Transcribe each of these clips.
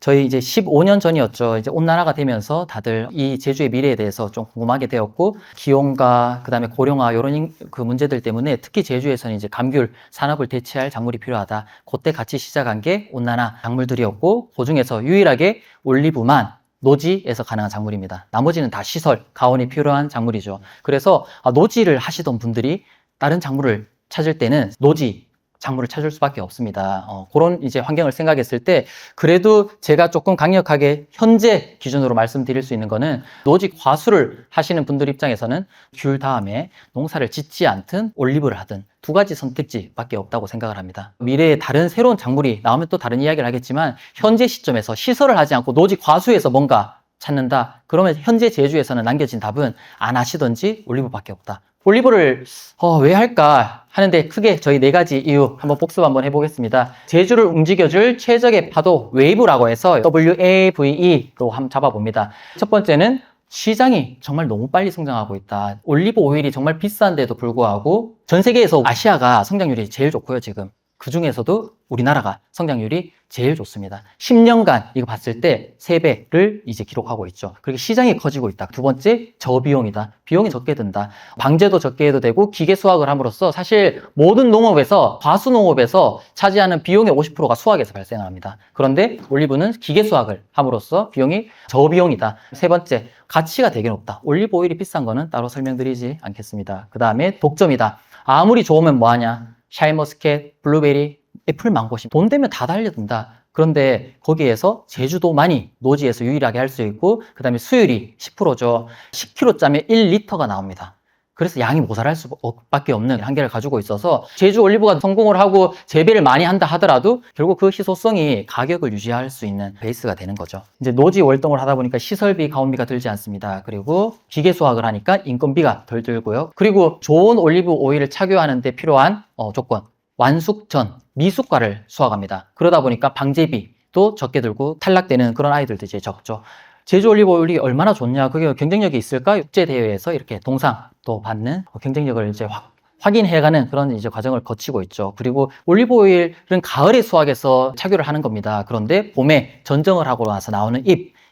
저희 이제 15년 전이었죠. 이제 온난화가 되면서 다들 이 제주의 미래에 대해서 좀 궁금하게 되었고, 기온과 그다음에 고령화 이런 그 문제들 때문에 특히 제주에서는 이제 감귤 산업을 대체할 작물이 필요하다. 그때 같이 시작한 게 온난화 작물들이었고, 그중에서 유일하게 올리브만 노지에서 가능한 작물입니다. 나머지는 다 시설, 가온이 필요한 작물이죠. 그래서 노지를 하시던 분들이 다른 작물을 찾을 때는 노지 작물을 찾을 수밖에 없습니다. 그런 이제 환경을 생각했을 때 그래도 제가 조금 강력하게 현재 기준으로 말씀드릴 수 있는 거는 노지 과수를 하시는 분들 입장에서는 귤 다음에 농사를 짓지 않든 올리브를 하든 두 가지 선택지밖에 없다고 생각을 합니다. 미래에 다른 새로운 작물이 나오면 또 다른 이야기를 하겠지만 현재 시점에서 시설을 하지 않고 노지 과수에서 뭔가 찾는다. 그러면 현재 제주에서는 남겨진 답은 안 하시든지 올리브밖에 없다. 올리브를 왜 할까 하는데 크게 저희 네 가지 이유 한번 복습 한번 해보겠습니다. 제주를 움직여줄 최적의 파도 웨이브라고 해서 WAVE로 한번 잡아봅니다. 첫 번째는 시장이 정말 너무 빨리 성장하고 있다. 올리브 오일이 정말 비싼데도 불구하고 전 세계에서 아시아가 성장률이 제일 좋고요, 지금. 그 중에서도 우리나라가 성장률이 제일 좋습니다. 10년간 이거 봤을 때 3배를 이제 기록하고 있죠. 그리고 시장이 커지고 있다. 두 번째, 저비용이다. 비용이 적게 든다. 방제도 적게 해도 되고 기계 수확을 함으로써 사실 모든 농업에서, 과수농업에서 차지하는 비용의 50%가 수확에서 발생합니다. 그런데 올리브는 기계 수확을 함으로써 비용이 저비용이다. 세 번째, 가치가 되게 높다. 올리브 오일이 비싼 거는 따로 설명드리지 않겠습니다. 그 다음에 독점이다. 아무리 좋으면 뭐하냐? 샤인머스켓, 블루베리, 애플, 망고심 돈 되면 다 달려든다. 그런데 거기에서 제주도만이 노지에서 유일하게 할 수 있고 그 다음에 수율이 10%죠. 10kg짜리 1리터가 나옵니다. 그래서 양이 모자랄 수밖에 없는 한계를 가지고 있어서 제주 올리브가 성공을 하고 재배를 많이 한다 하더라도 결국 그 희소성이 가격을 유지할 수 있는 베이스가 되는 거죠. 이제 노지 월동을 하다 보니까 시설비, 가온비가 들지 않습니다. 그리고 기계 수확을 하니까 인건비가 덜 들고요. 그리고 좋은 올리브 오일을 착유하는 데 필요한 조건, 완숙 전 미숙과를 수확합니다. 그러다 보니까 방제비도 적게 들고 탈락되는 그런 아이들도 이제 적죠. 제주 올리브 오일이 얼마나 좋냐, 그게 경쟁력이 있을까? 국제대회에서 이렇게 동상도 받는 경쟁력을 이제 확인해가는 그런 이제 과정을 거치고 있죠. 그리고 올리브 오일은 가을에 수확해서 착유를 하는 겁니다. 그런데 봄에 전정을 하고 나서 나오는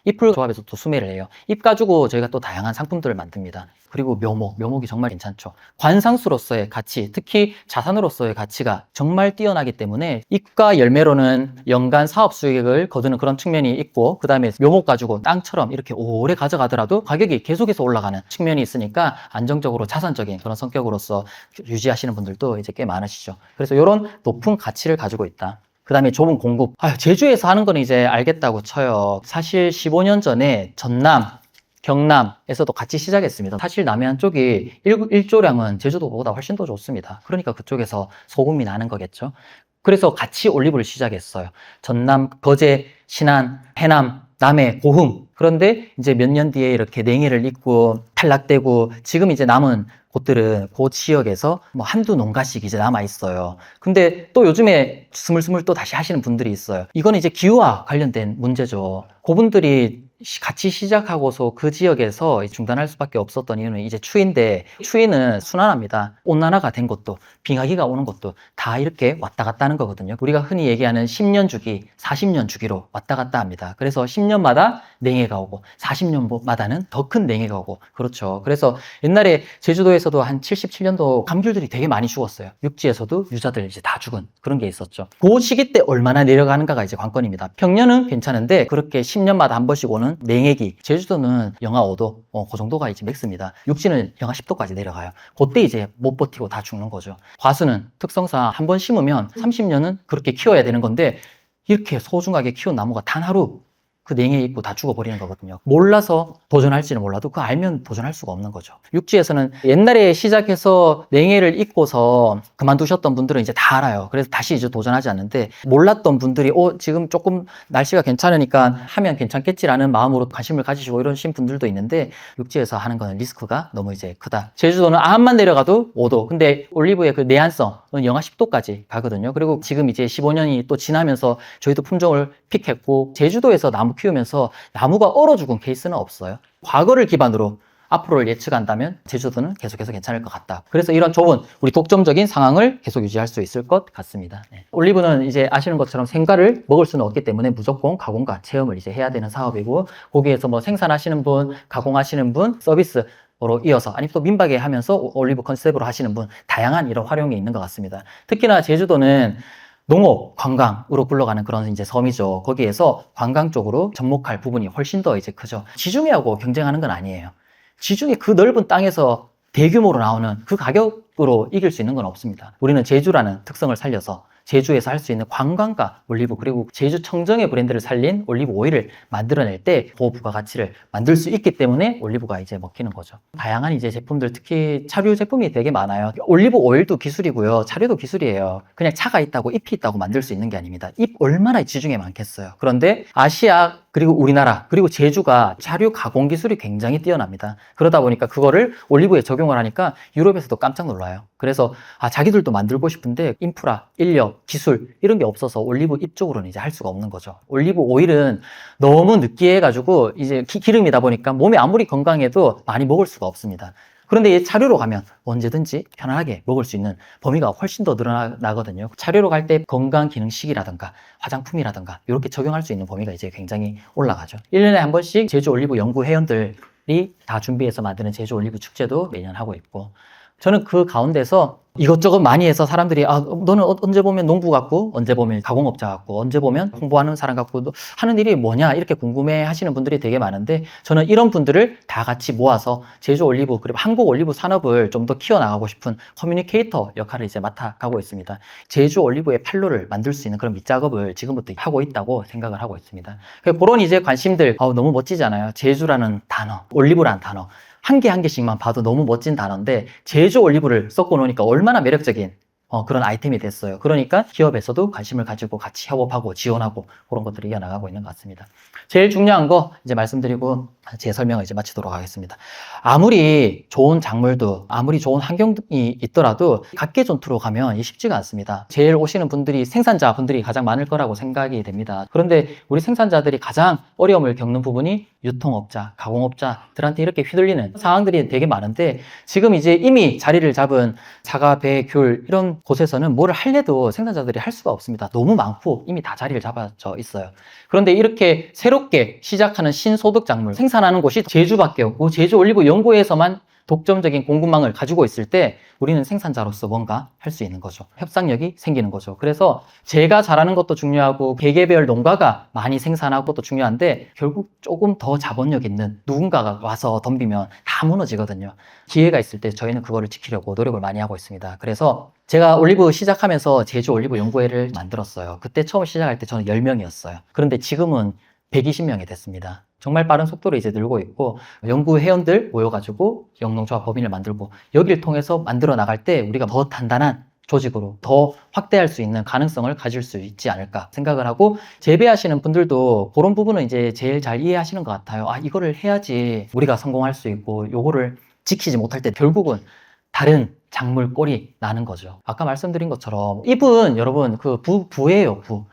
잎을 조합해서 또 수매를 해요. 잎 가지고 저희가 또 다양한 상품들을 만듭니다. 그리고 묘목이 정말 괜찮죠. 관상수로서의 가치, 특히 자산으로서의 가치가 정말 뛰어나기 때문에 잎과 열매로는 연간 사업 수익을 거두는 그런 측면이 있고, 그 다음에 묘목 가지고 땅처럼 이렇게 오래 가져가더라도 가격이 계속해서 올라가는 측면이 있으니까 안정적으로 자산적인 그런 성격으로서 유지하시는 분들도 이제 꽤 많으시죠. 그래서 이런 높은 가치를 가지고 있다. 그 다음에 좁은 공급. 제주에서 하는 건 이제 알겠다고 쳐요. 사실 15년 전에 전남, 경남에서도 같이 시작했습니다. 사실 남해안 쪽이 일조량은 제주도보다 훨씬 더 좋습니다. 그러니까 그쪽에서 소금이 나는 거겠죠. 그래서 같이 올리브를 시작했어요. 전남, 거제, 신안, 해남, 남해, 고흥. 그런데 이제 몇 년 뒤에 이렇게 냉해를 잇고 탈락되고 지금 이제 남은 곳들은 그 지역에서 뭐 한두 농가씩 이제 남아 있어요. 근데 또 요즘에 스물스물 또 다시 하시는 분들이 있어요. 이건 이제 기후와 관련된 문제죠. 그분들이 같이 시작하고서 그 지역에서 중단할 수밖에 없었던 이유는 이제 추위인데, 추위는 순환합니다. 온난화가 된 것도 빙하기가 오는 것도 다 이렇게 왔다 갔다 하는 거거든요. 우리가 흔히 얘기하는 10년 주기, 40년 주기로 왔다 갔다 합니다. 그래서 10년마다 냉해가 오고 40년마다는 더 큰 냉해가 오고, 그렇죠. 그래서 옛날에 제주도에서도 한 77년도 감귤들이 되게 많이 죽었어요. 육지에서도 유자들 이제 다 죽은 그런 게 있었죠. 그 시기 때 얼마나 내려가는가가 이제 관건입니다. 평년은 괜찮은데 그렇게 10년마다 한 번씩 오는 냉해기, 제주도는 영하 5도, 그 정도가 이제 맥스입니다. 육지는 영하 10도까지 내려가요. 그때 이제 못 버티고 다 죽는 거죠. 과수는 특성상 한 번 심으면 30년은 그렇게 키워야 되는 건데, 이렇게 소중하게 키운 나무가 단 하루 그 냉해에 있고 다 죽어버리는 거거든요. 몰라서 도전할지는 몰라도 그거 알면 도전할 수가 없는 거죠. 육지에서는 옛날에 시작해서 냉해를 잊고서 그만두셨던 분들은 이제 다 알아요. 그래서 다시 이제 도전하지 않는데, 몰랐던 분들이 지금 조금 날씨가 괜찮으니까 하면 괜찮겠지라는 마음으로 관심을 가지시고 이러신 분들도 있는데, 육지에서 하는 거는 리스크가 너무 이제 크다. 제주도는 암만 내려가도 5도. 근데 올리브의 그 내한성은 영하 10도까지 가거든요. 그리고 지금 이제 15년이 또 지나면서 저희도 품종을 픽했고, 제주도에서 나무 키우면서 나무가 얼어 죽은 케이스는 없어요. 과거를 기반으로 앞으로를 예측한다면 제주도는 계속해서 괜찮을 것 같다. 그래서 이런 좋은 우리 독점적인 상황을 계속 유지할 수 있을 것 같습니다. 네. 올리브는 이제 아시는 것처럼 생과를 먹을 수는 없기 때문에 무조건 가공과 체험을 이제 해야 되는 사업이고, 거기에서 뭐 생산하시는 분, 가공하시는 분, 서비스로 이어서, 아니면 또 민박에 하면서 올리브 컨셉으로 하시는 분, 다양한 이런 활용이 있는 것 같습니다. 특히나 제주도는 농업, 관광으로 굴러가는 그런 이제 섬이죠. 거기에서 관광 쪽으로 접목할 부분이 훨씬 더 이제 크죠. 지중해하고 경쟁하는 건 아니에요. 지중해 그 넓은 땅에서 대규모로 나오는 그 가격으로 이길 수 있는 건 없습니다. 우리는 제주라는 특성을 살려서 제주에서 할 수 있는 관광가 올리브, 그리고 제주 청정의 브랜드를 살린 올리브 오일을 만들어낼 때 고부가가치를 만들 수 있기 때문에 올리브가 이제 먹히는 거죠. 다양한 이제 제품들, 특히 차류 제품이 되게 많아요. 올리브 오일도 기술이고요, 차류도 기술이에요. 그냥 차가 있다고 잎이 있다고 만들 수 있는 게 아닙니다. 잎 얼마나 지중해 많겠어요. 그런데 아시아, 그리고 우리나라, 그리고 제주가 차류 가공 기술이 굉장히 뛰어납니다. 그러다 보니까 그거를 올리브에 적용을 하니까 유럽에서도 깜짝 놀라요. 그래서 자기들도 만들고 싶은데 인프라, 인력, 기술 이런 게 없어서 올리브 잎 쪽으로는 이제 할 수가 없는 거죠. 올리브 오일은 너무 느끼해가지고 이제 기름이다 보니까 몸에 아무리 건강해도 많이 먹을 수가 없습니다. 그런데 이 차류로 가면 언제든지 편안하게 먹을 수 있는 범위가 훨씬 더 늘어나거든요. 차류로 갈 때 건강기능식이라든가 화장품이라든가 이렇게 적용할 수 있는 범위가 이제 굉장히 올라가죠. 1년에 한 번씩 제주 올리브 연구 회원들이 다 준비해서 만드는 제주 올리브 축제도 매년 하고 있고, 저는 그 가운데서 이것저것 많이 해서 사람들이 너는 언제 보면 농부 같고, 언제 보면 가공업자 같고, 언제 보면 홍보하는 사람 같고, 너 하는 일이 뭐냐 이렇게 궁금해 하시는 분들이 되게 많은데, 저는 이런 분들을 다 같이 모아서 제주 올리브, 그리고 한국 올리브 산업을 좀 더 키워나가고 싶은 커뮤니케이터 역할을 이제 맡아가고 있습니다. 제주 올리브의 판로를 만들 수 있는 그런 밑작업을 지금부터 하고 있다고 생각을 하고 있습니다. 그런 이제 관심들, 너무 멋지잖아요. 제주라는 단어, 올리브라는 단어, 한 개 한 개씩만 봐도 너무 멋진 단어인데 제주 올리브를 섞어 놓으니까 얼마나 매력적인 그런 아이템이 됐어요. 그러니까 기업에서도 관심을 가지고 같이 협업하고 지원하고 그런 것들을 이어나가고 있는 것 같습니다. 제일 중요한 거 이제 말씀드리고 제 설명을 이제 마치도록 하겠습니다. 아무리 좋은 작물도, 아무리 좋은 환경이 있더라도 각계존투로 가면 쉽지가 않습니다. 제일 오시는 분들이 생산자분들이 가장 많을 거라고 생각이 됩니다. 그런데 우리 생산자들이 가장 어려움을 겪는 부분이 유통업자, 가공업자들한테 이렇게 휘둘리는 상황들이 되게 많은데, 지금 이제 이미 자리를 잡은 사과, 배, 귤 이런 곳에서는 뭐를 하려도 생산자들이 할 수가 없습니다. 너무 많고 이미 다 자리를 잡아져 있어요. 그런데 이렇게 새롭게 시작하는 신소득 작물 생산하는 곳이 제주밖에 없고, 제주 올리브 연구에서만 독점적인 공급망을 가지고 있을 때 우리는 생산자로서 뭔가 할 수 있는 거죠. 협상력이 생기는 거죠. 그래서 제가 잘하는 것도 중요하고 개개별 농가가 많이 생산하는 것도 중요한데, 결국 조금 더 자본력 있는 누군가가 와서 덤비면 다 무너지거든요. 기회가 있을 때 저희는 그거를 지키려고 노력을 많이 하고 있습니다. 그래서 제가 올리브 시작하면서 제주 올리브 연구회를 만들었어요. 그때 처음 시작할 때 저는 10명이었어요. 그런데 지금은 120명이 됐습니다. 정말 빠른 속도로 이제 늘고 있고, 연구 회원들 모여가지고 영농조합 법인을 만들고, 여기를 통해서 만들어 나갈 때 우리가 더 단단한 조직으로 더 확대할 수 있는 가능성을 가질 수 있지 않을까 생각을 하고, 재배하시는 분들도 그런 부분은 이제 제일 잘 이해하시는 것 같아요. 이거를 해야지 우리가 성공할 수 있고, 요거를 지키지 못할 때 결국은 다른 작물 꼴이 나는 거죠. 아까 말씀드린 것처럼 잎은 여러분 부예요, 부.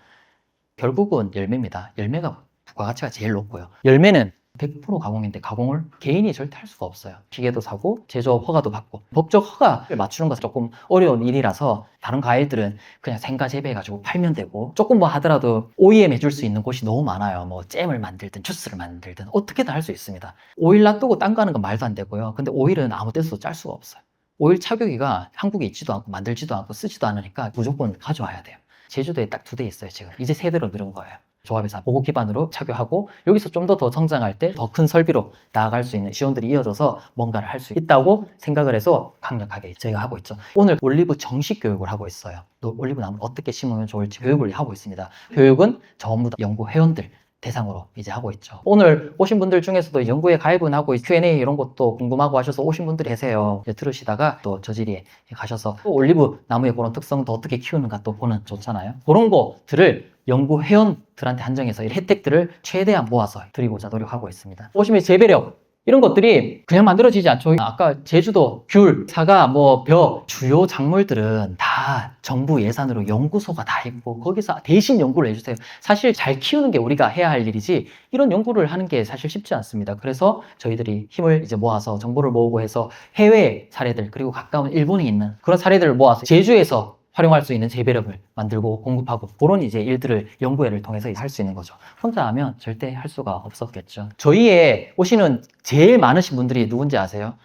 결국은 열매입니다. 열매가 부가가치가 제일 높고요. 열매는 100% 가공인데 가공을 개인이 절대 할 수가 없어요. 기계도 사고 제조업 허가도 받고, 법적 허가를 맞추는 것은 조금 어려운 일이라서 다른 과일들은 그냥 생과 재배해가지고 팔면 되고, 조금 뭐 하더라도 OEM 해줄 수 있는 곳이 너무 많아요. 뭐 잼을 만들든 주스를 만들든 어떻게든 할 수 있습니다. 오일 놔두고 딴 거 하는 건 말도 안 되고요. 근데 오일은 아무 데서도 짤 수가 없어요. 오일 착용기가 한국에 있지도 않고 만들지도 않고 쓰지도 않으니까 무조건 가져와야 돼요. 제주도에 딱 2대 있어요. 지금 이제 3대로 늘은 거예요. 조합에서 보고 기반으로 착용하고, 여기서 좀 더 성장할 때 더 큰 설비로 나아갈 수 있는 지원들이 이어져서 뭔가를 할 수 있다고 생각을 해서 강력하게 저희가 하고 있죠. 오늘 올리브 정식 교육을 하고 있어요. 또 올리브 나무를 어떻게 심으면 좋을지 교육을 하고 있습니다. 교육은 전부 다 연구 회원들 대상으로 이제 하고 있죠. 오늘 오신 분들 중에서도 연구에 가입은 하고 Q&A 이런 것도 궁금하고 하셔서 오신 분들이 계세요. 들으시다가 또 저지리에 가셔서 또 올리브 나무의 그런 특성도 어떻게 키우는가 또 보는 좋잖아요. 그런 것들을 연구 회원들한테 한정해서 이 혜택들을 최대한 모아서 드리고자 노력하고 있습니다. 오시면 재배력 이런 것들이 그냥 만들어지지 않죠. 아까 제주도, 귤, 사과, 뭐 벼, 주요 작물들은 다 정부 예산으로 연구소가 다 있고 거기서 대신 연구를 해주세요. 사실 잘 키우는 게 우리가 해야 할 일이지 이런 연구를 하는 게 사실 쉽지 않습니다. 그래서 저희들이 힘을 이제 모아서 정보를 모으고 해서 해외 사례들 그리고 가까운 일본에 있는 그런 사례들을 모아서 제주에서 활용할 수 있는 재배력을 만들고 공급하고 그런 이제 일들을 연구회를 통해서 할 수 있는 거죠. 혼자 하면 절대 할 수가 없었겠죠. 저희에 오시는 제일 많으신 분들이 누군지 아세요?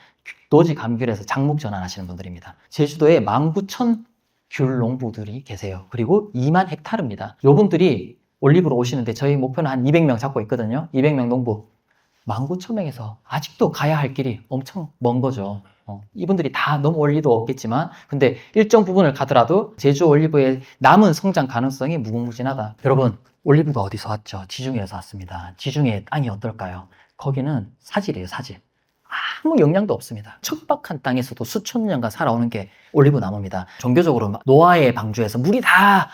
노지 감귤에서 장목 전환하시는 분들입니다. 제주도에 19,000 귤 농부들이 계세요. 그리고 2만 헥타르입니다. 요분들이 올리브로 오시는데 저희 목표는 한 200명 잡고 있거든요. 200명 농부. 19,000명에서 아직도 가야 할 길이 엄청 먼 거죠. 이분들이 다 넘어올 리도 없겠지만 근데 일정 부분을 가더라도 제주 올리브의 남은 성장 가능성이 무궁무진하다. 여러분 올리브가 어디서 왔죠? 지중해에서 왔습니다. 지중해 땅이 어떨까요? 거기는 사질이에요. 사질. 아무 영양도 없습니다. 척박한 땅에서도 수천 년간 살아오는 게 올리브 나무입니다. 종교적으로 노아의 방주에서 물이 다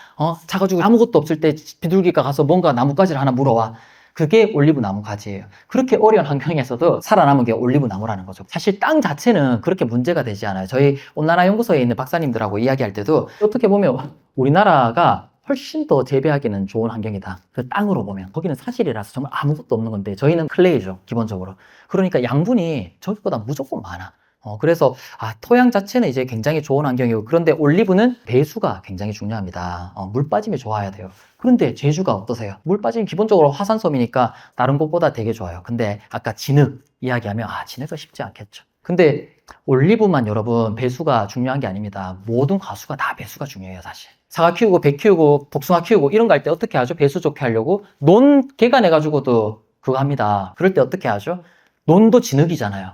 차가지고 아무것도 없을 때 비둘기가 가서 뭔가 나뭇가지를 하나 물어와. 그게 올리브 나무 가지예요. 그렇게 어려운 환경에서도 살아남은 게 올리브 나무라는 거죠. 사실 땅 자체는 그렇게 문제가 되지 않아요. 저희 온난화 연구소에 있는 박사님들하고 이야기할 때도 어떻게 보면 우리나라가 훨씬 더 재배하기는 좋은 환경이다. 그 땅으로 보면 거기는 사실이라서 정말 아무것도 없는 건데 저희는 클레이죠. 기본적으로. 그러니까 양분이 저기보다 무조건 많아. 그래서 토양 자체는 이제 굉장히 좋은 환경이고 그런데 올리브는 배수가 굉장히 중요합니다. 물 빠짐이 좋아야 돼요. 그런데 제주가 어떠세요? 물 빠짐이 기본적으로 화산섬이니까 다른 곳보다 되게 좋아요. 근데 아까 진흙 이야기하면 진흙은 쉽지 않겠죠. 근데 올리브만 여러분 배수가 중요한 게 아닙니다. 모든 과수가 다 배수가 중요해요. 사실 사과 키우고 배 키우고 복숭아 키우고 이런 거 할 때 어떻게 하죠? 배수 좋게 하려고 논 개간해가지고도 그거 합니다. 그럴 때 어떻게 하죠? 논도 진흙이잖아요.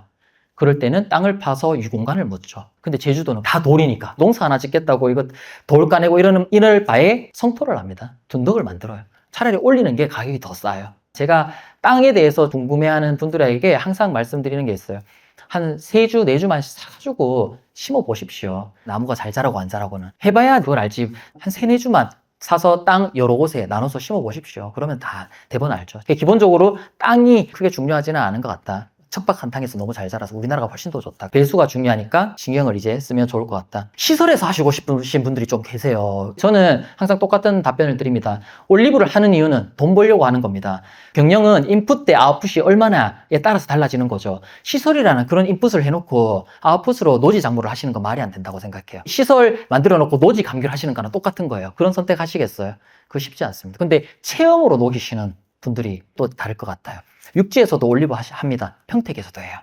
그럴 때는 땅을 파서 유공간을 묻죠. 근데 제주도는 다 돌이니까 농사 하나 짓겠다고 이거 돌 까내고 이럴 바에 성토를 합니다. 둔덕을 만들어요. 차라리 올리는 게 가격이 더 싸요. 제가 땅에 대해서 궁금해하는 분들에게 항상 말씀드리는 게 있어요. 한 3주, 4주만 사가지고 심어 보십시오. 나무가 잘 자라고 안 자라고는. 해봐야 그걸 알지. 한 3, 4주만 사서 땅 여러 곳에 나눠서 심어 보십시오. 그러면 다 대번 알죠. 기본적으로 땅이 크게 중요하지는 않은 것 같다. 척박한 땅에서 너무 잘 자라서 우리나라가 훨씬 더 좋다. 배수가 중요하니까 신경을 이제 쓰면 좋을 것 같다. 시설에서 하시고 싶으신 분들이 좀 계세요. 저는 항상 똑같은 답변을 드립니다. 올리브를 하는 이유는 돈 벌려고 하는 겁니다. 경영은 인풋 대 아웃풋이 얼마나에 따라서 달라지는 거죠. 시설이라는 그런 인풋을 해놓고 아웃풋으로 노지 작물을 하시는 건 말이 안 된다고 생각해요. 시설 만들어 놓고 노지 감귤 하시는 거랑 똑같은 거예요. 그런 선택 하시겠어요? 그거 쉽지 않습니다. 근데 체험으로 녹이시는 분들이 또 다를 것 같아요. 육지에서도 올리브 합니다. 평택에서도 해요.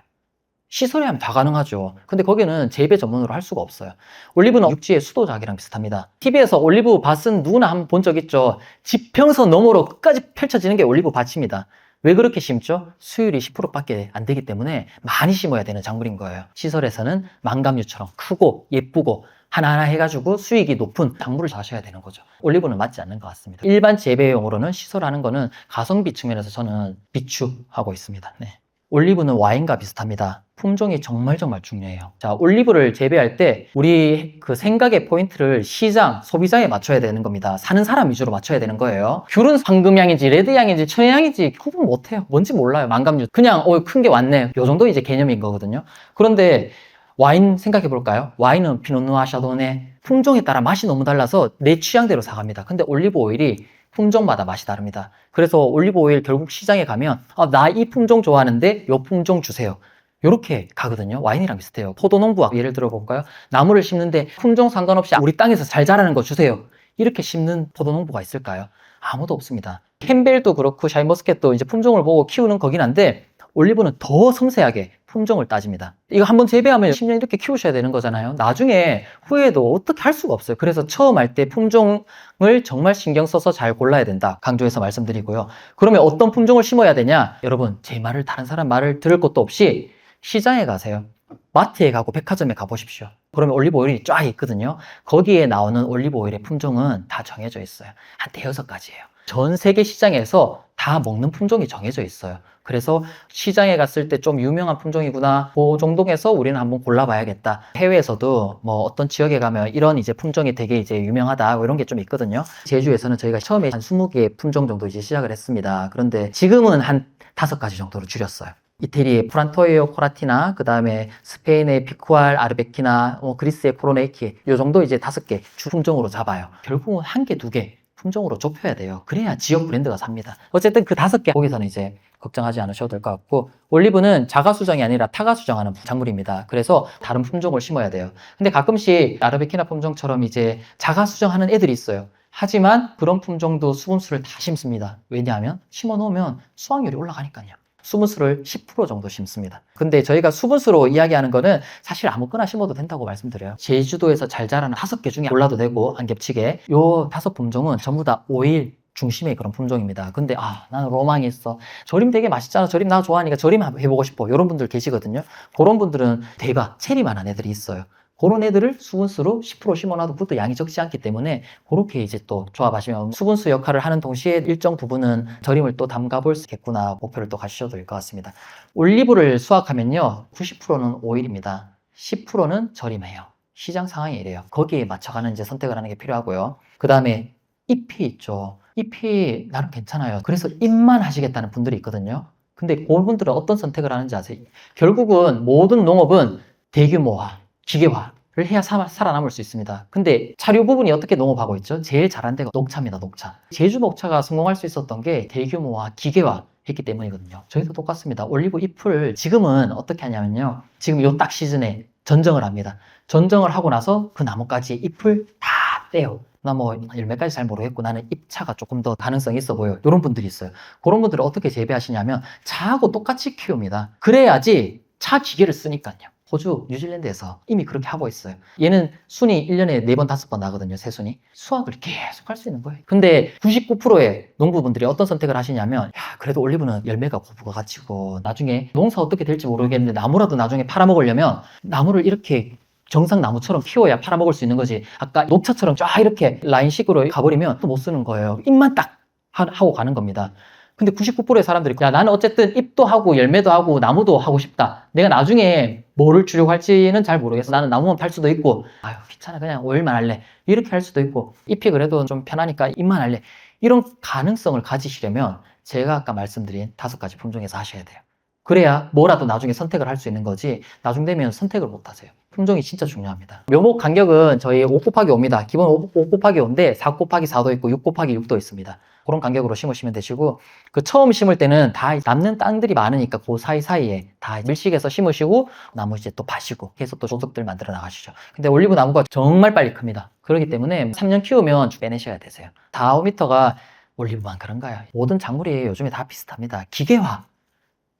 시설에 하면 다 가능하죠. 근데 거기는 재배 전문으로 할 수가 없어요. 올리브는 육지의 수도작이랑 비슷합니다. TV에서 올리브 밭은 누구나 한번 본 적 있죠. 지평선 너머로 끝까지 펼쳐지는 게 올리브 밭입니다. 왜 그렇게 심죠? 수율이 10%밖에 안 되기 때문에 많이 심어야 되는 작물인 거예요. 시설에서는 망감류처럼 크고 예쁘고 하나하나 해가지고 수익이 높은 작물을 하셔야 되는 거죠. 올리브는 맞지 않는 것 같습니다. 일반 재배용으로는 시설하는 거는 가성비 측면에서 저는 비추하고 있습니다. 네. 올리브는 와인과 비슷합니다. 품종이 정말 중요해요. 자, 올리브를 재배할 때 우리 그 생각의 포인트를 시장, 소비자에 맞춰야 되는 겁니다. 사는 사람 위주로 맞춰야 되는 거예요. 귤은 황금향인지 레드향인지 천혜향인지 구분 못해요. 뭔지 몰라요. 망감류. 그냥 큰 게 왔네. 요 정도 이제 개념인 거거든요. 그런데 와인 생각해 볼까요? 와인은 피노누아, 샤도네 품종에 따라 맛이 너무 달라서 내 취향대로 사갑니다. 근데 올리브 오일이 품종마다 맛이 다릅니다. 그래서 올리브 오일 결국 시장에 가면 나 이 품종 좋아하는데 요 품종 주세요. 요렇게 가거든요. 와인이랑 비슷해요. 포도농부와 예를 들어 볼까요? 나무를 심는데 품종 상관없이 우리 땅에서 잘 자라는 거 주세요. 이렇게 심는 포도농부가 있을까요? 아무도 없습니다. 캠벨도 그렇고 샤인머스켓도 이제 품종을 보고 키우는 거긴 한데 올리브는 더 섬세하게 품종을 따집니다. 이거 한번 재배하면 10년 이렇게 키우셔야 되는 거잖아요. 나중에 후회도 어떻게 할 수가 없어요. 그래서 처음 할 때 품종을 정말 신경 써서 잘 골라야 된다. 강조해서 말씀드리고요. 그러면 어떤 품종을 심어야 되냐? 여러분 제 말을 다른 사람 말을 들을 것도 없이 시장에 가세요. 마트에 가고 백화점에 가보십시오. 그러면 올리브 오일이 쫙 있거든요. 거기에 나오는 올리브 오일의 품종은 다 정해져 있어요. 한 5-6가지예요. 전 세계 시장에서 다 먹는 품종이 정해져 있어요. 그래서 시장에 갔을 때 좀 유명한 품종이구나. 그 정도에서 우리는 한번 골라봐야겠다. 해외에서도 뭐 어떤 지역에 가면 이런 이제 품종이 되게 이제 유명하다. 뭐 이런 게 좀 있거든요. 제주에서는 저희가 처음에 한 20개 품종 정도 이제 시작을 했습니다. 그런데 지금은 한 5가지 정도로 줄였어요. 이태리의 프란토에오 코라티나, 그 다음에 스페인의 비쿠알 아르베키나, 그리스의 코로네이키, 요 정도 이제 5개 주 품종으로 잡아요. 결국은 1개, 2개 품종으로 좁혀야 돼요. 그래야 지역 브랜드가 삽니다. 어쨌든 그 5개 거기서는 이제 걱정하지 않으셔도 될 것 같고, 올리브는 자가 수정이 아니라 타가 수정하는 작물입니다. 그래서 다른 품종을 심어야 돼요. 근데 가끔씩 아르베키나 품종처럼 이제 자가 수정하는 애들이 있어요. 하지만 그런 품종도 수분수를 다 심습니다. 왜냐하면 심어 놓으면 수확률이 올라가니까요. 수분수를 10% 정도 심습니다. 근데 저희가 수분수로 이야기하는 거는 사실 아무거나 심어도 된다고 말씀드려요. 제주도에서 잘 자라는 5개 중에 골라도 되고, 안 겹치게. 요 5품종은 전부 다 오일 중심의 그런 품종입니다. 근데 나는 로망이 있어. 절임 되게 맛있잖아. 절임 나 좋아하니까 절임 해보고 싶어. 이런 분들 계시거든요. 그런 분들은 대가, 체리만한 애들이 있어요. 그런 애들을 수분수로 10% 심어놔도 그것도 양이 적지 않기 때문에 그렇게 이제 또 조합하시면 수분수 역할을 하는 동시에 일정 부분은 절임을 또 담가볼 수 있겠구나 목표를 또 가지셔도 될 것 같습니다. 올리브를 수확하면요 90%는 오일입니다. 10%는 절임해요. 시장 상황이 이래요. 거기에 맞춰가는 이제 선택을 하는 게 필요하고요. 그 다음에 잎이 있죠. 잎이 나름 괜찮아요. 그래서 잎만 하시겠다는 분들이 있거든요. 근데 그분들은 어떤 선택을 하는지 아세요? 결국은 모든 농업은 대규모화, 기계화를 해야 살아남을 수 있습니다. 근데 차류 부분이 어떻게 농업하고 있죠? 제일 잘한 데가 녹차입니다, 녹차. 제주 녹차가 성공할 수 있었던 게 대규모화, 기계화 했기 때문이거든요. 저희도 똑같습니다. 올리브 잎을 지금은 어떻게 하냐면요. 지금 요 딱 시즌에 전정을 합니다. 전정을 하고 나서 그 나뭇가지의 잎을 다 떼요. 나 열매까지 잘 모르겠고 나는 잎차가 조금 더 가능성이 있어 보여. 이런 분들이 있어요. 그런 분들은 어떻게 재배하시냐면 차하고 똑같이 키웁니다. 그래야지 차 기계를 쓰니까요. 호주, 뉴질랜드에서 이미 그렇게 하고 있어요. 얘는 순이 1년에 4번, 5번 나거든요, 새순이. 수확을 계속 할 수 있는 거예요. 근데 99%의 농부분들이 어떤 선택을 하시냐면, 그래도 올리브는 열매가 고부가가지고 나중에 농사 어떻게 될지 모르겠는데 나무라도 나중에 팔아먹으려면 나무를 이렇게 정상 나무처럼 키워야 팔아먹을 수 있는 거지. 아까 녹차처럼 쫙 이렇게 라인식으로 가버리면 또 못 쓰는 거예요. 잎만 딱 하고 가는 겁니다. 근데 99%의 사람들이 나는 어쨌든 잎도 하고 열매도 하고 나무도 하고 싶다. 내가 나중에 뭐를 주려고 할지는 잘 모르겠어. 나는 나무만 팔 수도 있고 귀찮아 그냥 오일만 할래. 이렇게 할 수도 있고 잎이 그래도 좀 편하니까 잎만 할래. 이런 가능성을 가지시려면 제가 아까 말씀드린 5가지 품종에서 하셔야 돼요. 그래야 뭐라도 나중에 선택을 할 수 있는 거지 나중 되면 선택을 못 하세요. 품종이 진짜 중요합니다. 묘목 간격은 저희 5 곱하기 5입니다. 기본 5 곱하기 5인데 4 곱하기 4도 있고 6 곱하기 6도 있습니다. 그런 간격으로 심으시면 되시고 그 처음 심을 때는 다 남는 땅들이 많으니까 그 사이사이에 다 밀식해서 심으시고 나무 이제 또 파시고 계속 또 조석들 만들어 나가시죠. 근데 올리브 나무가 정말 빨리 큽니다. 그렇기 때문에 3년 키우면 빼내셔야 되세요. 4-5m가 올리브만 그런가요? 모든 작물이 요즘에 다 비슷합니다. 기계화,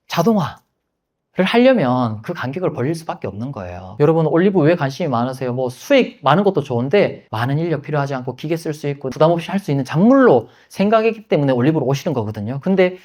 자동화 를 하려면 그 간격을 벌릴 수밖에 없는 거예요. 여러분 올리브 왜 관심이 많으세요? 수익 많은 것도 좋은데 많은 인력 필요하지 않고 기계 쓸 수 있고 부담 없이 할 수 있는 작물로 생각했기 때문에 올리브로 오시는 거거든요. 근데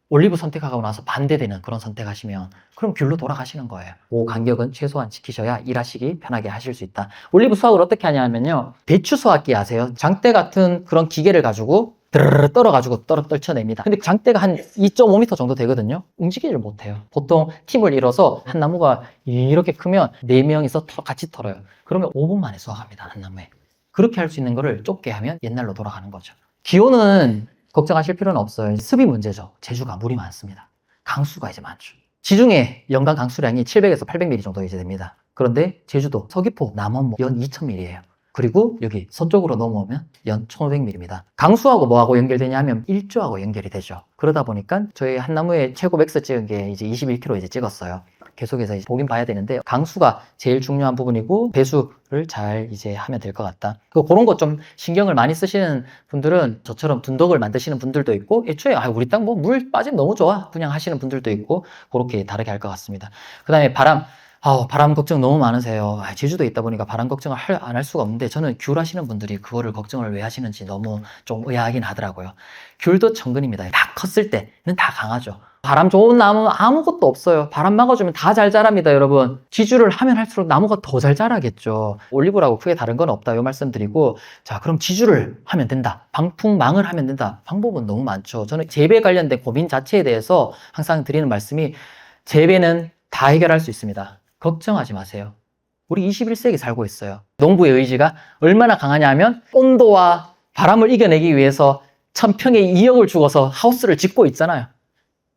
올리브 선택하고 나서 반대되는 그런 선택하시면 그럼 귤로 돌아가시는 거예요. 그 간격은 최소한 지키셔야 일하시기 편하게 하실 수 있다. 올리브 수확을 어떻게 하냐면요. 배추 수확기 아세요? 장대 같은 그런 기계를 가지고 드르르 떨어가지고 떨쳐냅니다. 근데 장대가 한 2.5m 정도 되거든요. 움직이질 못해요. 보통 팀을 이뤄서 한 나무가 이렇게 크면 4명이서 같이 털어요. 그러면 5분 만에 수확합니다. 한 나무에. 그렇게 할 수 있는 거를 좁게 하면 옛날로 돌아가는 거죠. 기온은 걱정하실 필요는 없어요. 습이 문제죠. 제주가 물이 많습니다. 강수가 이제 많죠. 지중해 연간 강수량이 700에서 800mm 정도 이제 됩니다. 그런데 제주도, 서귀포, 남원 연 2000mm예요. 그리고 여기 서쪽으로 넘어오면 연 1500mm입니다. 강수하고 뭐하고 연결되냐면 일조하고 연결이 되죠. 그러다 보니까 저희 한 나무에 최고 맥스 찍은 게 이제 21kg 이제 찍었어요. 계속해서 이제 보긴 봐야 되는데 강수가 제일 중요한 부분이고 배수를 잘 이제 하면 될 것 같다. 그런 거 좀 신경을 많이 쓰시는 분들은 저처럼 둔덕을 만드시는 분들도 있고 애초에 우리 땅 물 빠지면 너무 좋아 그냥 하시는 분들도 있고 그렇게 다르게 할 것 같습니다. 그 다음에 바람 걱정 너무 많으세요. 제주도에 있다 보니까 바람 걱정을 안 할 수가 없는데 저는 귤 하시는 분들이 그거를 걱정을 왜 하시는지 너무 좀 의아하긴 하더라고요. 귤도 천근입니다. 다 컸을 때는 다 강하죠. 바람 좋은 나무 아무것도 없어요. 바람 막아주면 다 잘 자랍니다, 여러분. 지주를 하면 할수록 나무가 더 잘 자라겠죠. 올리브라고 크게 다른 건 없다, 요 말씀드리고. 자, 그럼 지주를 하면 된다. 방풍망을 하면 된다. 방법은 너무 많죠. 저는 재배 관련된 고민 자체에 대해서 항상 드리는 말씀이 재배는 다 해결할 수 있습니다. 걱정하지 마세요. 우리 21세기 살고 있어요. 농부의 의지가 얼마나 강하냐 하면 온도와 바람을 이겨내기 위해서 1000평에 2억을 주고서 하우스를 짓고 있잖아요.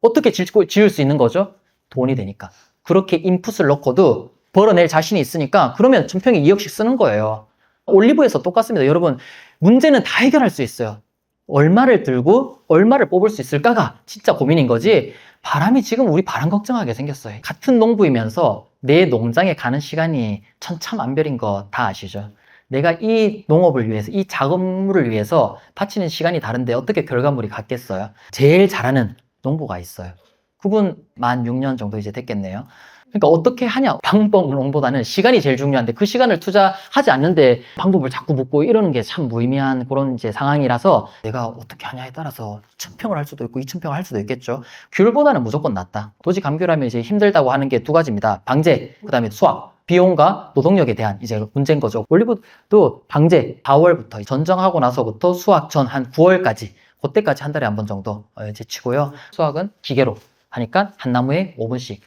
어떻게 지을 수 있는 거죠? 돈이 되니까. 그렇게 인풋을 넣고도 벌어낼 자신이 있으니까 그러면 천평에 2억씩 쓰는 거예요. 올리브에서 똑같습니다. 여러분, 문제는 다 해결할 수 있어요. 얼마를 들고 얼마를 뽑을 수 있을까가 진짜 고민인 거지. 바람이 지금 우리 바람 걱정하게 생겼어요. 같은 농부이면서 내 농장에 가는 시간이 천차만별인 거 다 아시죠? 내가 이 농업을 위해서, 이 작업물을 위해서 바치는 시간이 다른데 어떻게 결과물이 같겠어요? 제일 잘하는 농부가 있어요. 그분 만 6년 정도 이제 됐겠네요. 그러니까 어떻게 하냐? 방법론보다는 시간이 제일 중요한데 그 시간을 투자하지 않는데 방법을 자꾸 묻고 이러는 게 참 무의미한 그런 이제 상황이라서 내가 어떻게 하냐에 따라서 1000평을 할 수도 있고 2000평을 할 수도 있겠죠. 귤보다는 무조건 낫다. 도지 감귤하면 이제 힘들다고 하는 게 두 가지입니다. 방제, 그 다음에 수확. 비용과 노동력에 대한 이제 문제인 거죠. 올리브도 방제 4월부터 전정하고 나서부터 수확 전 한 9월까지 그때까지 한 달에 한 번 정도 이제 치고요. 수확은 기계로 하니까 한 나무에 5분씩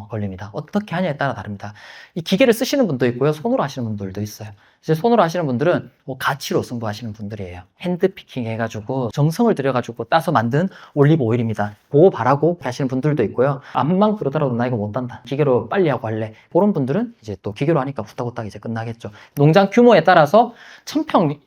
걸립니다. 어떻게 하냐에 따라 다릅니다. 이 기계를 쓰시는 분도 있고요. 손으로 하시는 분들도 있어요. 이제 손으로 하시는 분들은 뭐 가치로 승부하시는 분들이에요. 핸드피킹 해가지고 정성을 들여가지고 따서 만든 올리브 오일입니다. 그거 바라고 하시는 분들도 있고요. 암만 그러더라도 나 이거 못한다. 기계로 빨리 하고 할래. 그런 분들은 이제 또 기계로 하니까 후딱후딱 이제 끝나겠죠. 농장 규모에 따라서 1000평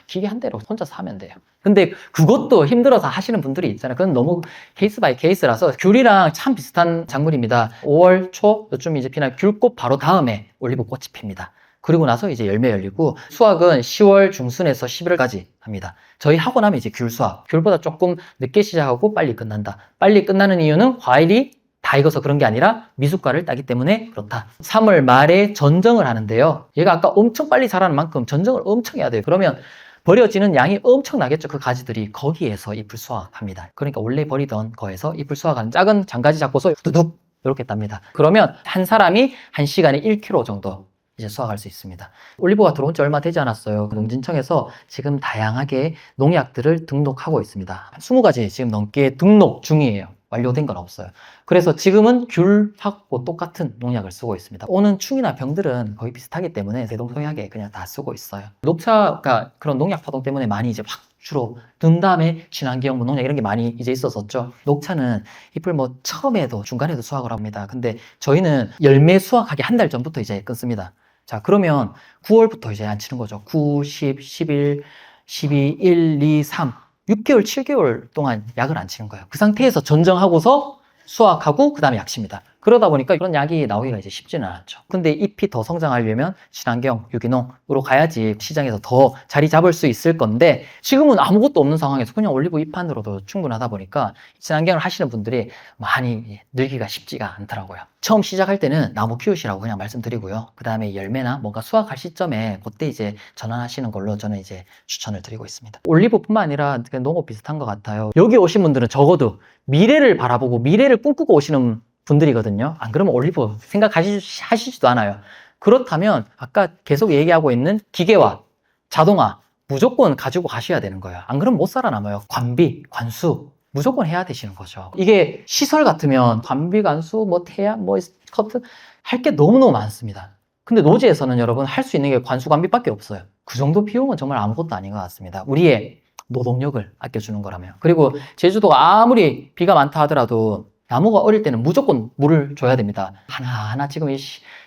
기계 한 대로 혼자서 하면 돼요. 근데 그것도 힘들어서 하시는 분들이 있잖아요. 그건 너무 케이스 바이 케이스라서 귤이랑 참 비슷한 작물입니다. 5월 초 요쯤 이제 피나 귤꽃 바로 다음에 올리브 꽃이 핍니다. 그리고 나서 이제 열매 열리고 수확은 10월 중순에서 11월까지 합니다. 저희 하고 나면 이제 귤 수확. 귤보다 조금 늦게 시작하고 빨리 끝난다. 빨리 끝나는 이유는 과일이 다 익어서 그런 게 아니라 미숫가루를 따기 때문에 그렇다. 3월 말에 전정을 하는데요. 얘가 아까 엄청 빨리 자라는 만큼 전정을 엄청 해야 돼요. 그러면 버려지는 양이 엄청나겠죠. 그 가지들이 거기에서 잎을 수확합니다. 그러니까 원래 버리던 거에서 잎을 수확하는 작은 장가지 잡고서 두둑 이렇게 땁니다. 그러면 한 사람이 1시간에 1kg 정도 이제 수확할 수 있습니다. 올리브가 들어온 지 얼마 되지 않았어요. 농진청에서 지금 다양하게 농약들을 등록하고 있습니다. 20가지 지금 넘게 등록 중이에요. 완료된 건 없어요. 그래서 지금은 귤하고 똑같은 농약을 쓰고 있습니다. 오는 충이나 병들은 거의 비슷하기 때문에 대동소이하게 그냥 다 쓰고 있어요. 녹차가 그런 농약 파동 때문에 많이 이제 확 주로 든 다음에 친환경 무농약 이런 게 많이 이제 있었었죠. 녹차는 잎을 뭐 처음에도 중간에도 수확을 합니다. 근데 저희는 열매 수확하기 한 달 전부터 이제 끊습니다. 자, 그러면 9월부터 이제 안 치는 거죠. 9, 10, 11, 12, 1, 2, 3. 6개월, 7개월 동안 약을 안 치는 거예요. 그 상태에서 전정하고서 수확하고 그 다음에 약 칩니다. 그러다 보니까 이런 약이 나오기가 이제 쉽지는 않죠. 근데 잎이 더 성장하려면 친환경, 유기농으로 가야지 시장에서 더 자리 잡을 수 있을 건데 지금은 아무것도 없는 상황에서 그냥 올리브 잎만으로도 충분하다 보니까 친환경을 하시는 분들이 많이 늘기가 쉽지가 않더라고요. 처음 시작할 때는 나무 키우시라고 그냥 말씀드리고요. 그 다음에 열매나 뭔가 수확할 시점에 그때 이제 전환하시는 걸로 저는 이제 추천을 드리고 있습니다. 올리브뿐만 아니라 농업 비슷한 것 같아요. 여기 오신 분들은 적어도 미래를 바라보고 미래를 꿈꾸고 오시는 분들이거든요. 안 그러면 올리브 생각하시지도 않아요. 그렇다면 아까 계속 얘기하고 있는 기계화, 자동화 무조건 가지고 가셔야 되는 거예요. 안 그러면 못 살아남아요. 관비, 관수 무조건 해야 되시는 거죠. 이게 시설 같으면 관비, 관수, 뭐 태양, 뭐 커트 할 게 너무너무 많습니다. 근데 노지에서는 여러분 할 수 있는 게 관수, 관비밖에 없어요. 그 정도 비용은 정말 아무것도 아닌 것 같습니다. 우리의 노동력을 아껴주는 거라면. 그리고 제주도가 아무리 비가 많다 하더라도 나무가 어릴 때는 무조건 물을 줘야 됩니다. 하나하나 지금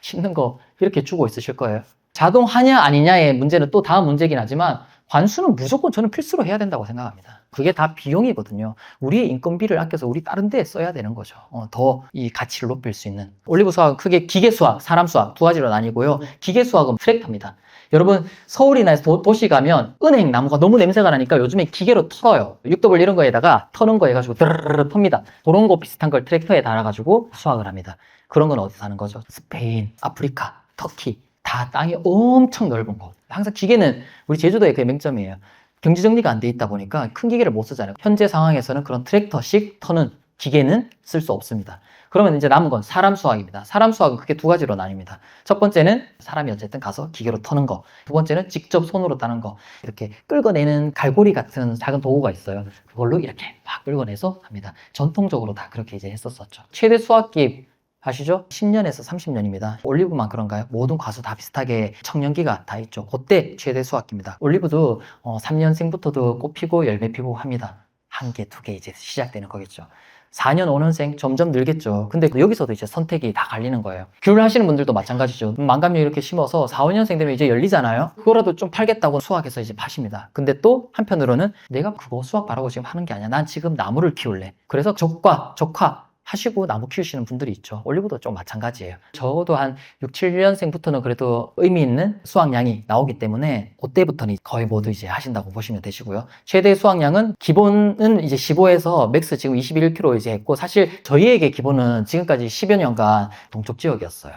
심는 거 이렇게 주고 있으실 거예요. 자동하냐 아니냐의 문제는 또 다음 문제긴 하지만 관수는 무조건 저는 필수로 해야 된다고 생각합니다. 그게 다 비용이거든요. 우리의 인건비를 아껴서 우리 다른 데에 써야 되는 거죠. 더 이 가치를 높일 수 있는. 올리브 수확은 크게 기계 수확, 사람 수확 두 가지로 나뉘고요. 기계 수확은 트랙터입니다. 여러분 서울이나 도시 가면 은행 나무가 너무 냄새가 나니까 요즘에 기계로 털어요. 6W 이런 거에다가 터는 거 해가지고 드르르 텁니다. 그런 거 비슷한 걸 트랙터에 달아가지고 수확을 합니다. 그런 건 어디서 하는 거죠? 스페인, 아프리카, 터키 다 땅이 엄청 넓은 곳. 항상 기계는 우리 제주도의 그 맹점이에요. 경지 정리가 안 돼 있다 보니까 큰 기계를 못 쓰잖아요. 현재 상황에서는 그런 트랙터식 터는 기계는 쓸 수 없습니다. 그러면 이제 남은 건 사람 수확입니다. 사람 수확은 크게 두 가지로 나뉩니다. 첫 번째는 사람이 어쨌든 가서 기계로 터는 거. 두 번째는 직접 손으로 따는 거. 이렇게 끌어내는 갈고리 같은 작은 도구가 있어요. 그걸로 이렇게 막 끌어내서 합니다. 전통적으로 다 그렇게 이제 했었었죠. 최대 수확기 아시죠? 10년에서 30년입니다. 올리브만 그런가요? 모든 과수 다 비슷하게 청년기가 다 있죠. 그때 최대 수확기입니다. 올리브도 3년생부터도 꽃 피고 열매 피고 합니다. 한 개, 두 개 이제 시작되는 거겠죠. 4년, 5년생 점점 늘겠죠. 근데 여기서도 이제 선택이 다 갈리는 거예요. 귤 하시는 분들도 마찬가지죠. 망감류 이렇게 심어서 4, 5년생 되면 이제 열리잖아요. 그거라도 좀 팔겠다고 수확해서 이제 파십니다. 근데 또 한편으로는 내가 그거 수확 바라고 지금 하는 게 아니야. 난 지금 나무를 키울래. 그래서 적과 적화 하시고 나무 키우시는 분들이 있죠. 올리브도 좀 마찬가지예요. 적어도 한 6, 7년생부터는 그래도 의미 있는 수확량이 나오기 때문에 그때부터는 거의 모두 이제 하신다고 보시면 되시고요. 최대 수확량은 기본은 이제 15에서 맥스 지금 21kg 이제 했고, 사실 저희에게 기본은 지금까지 10여 년간 동쪽 지역이었어요.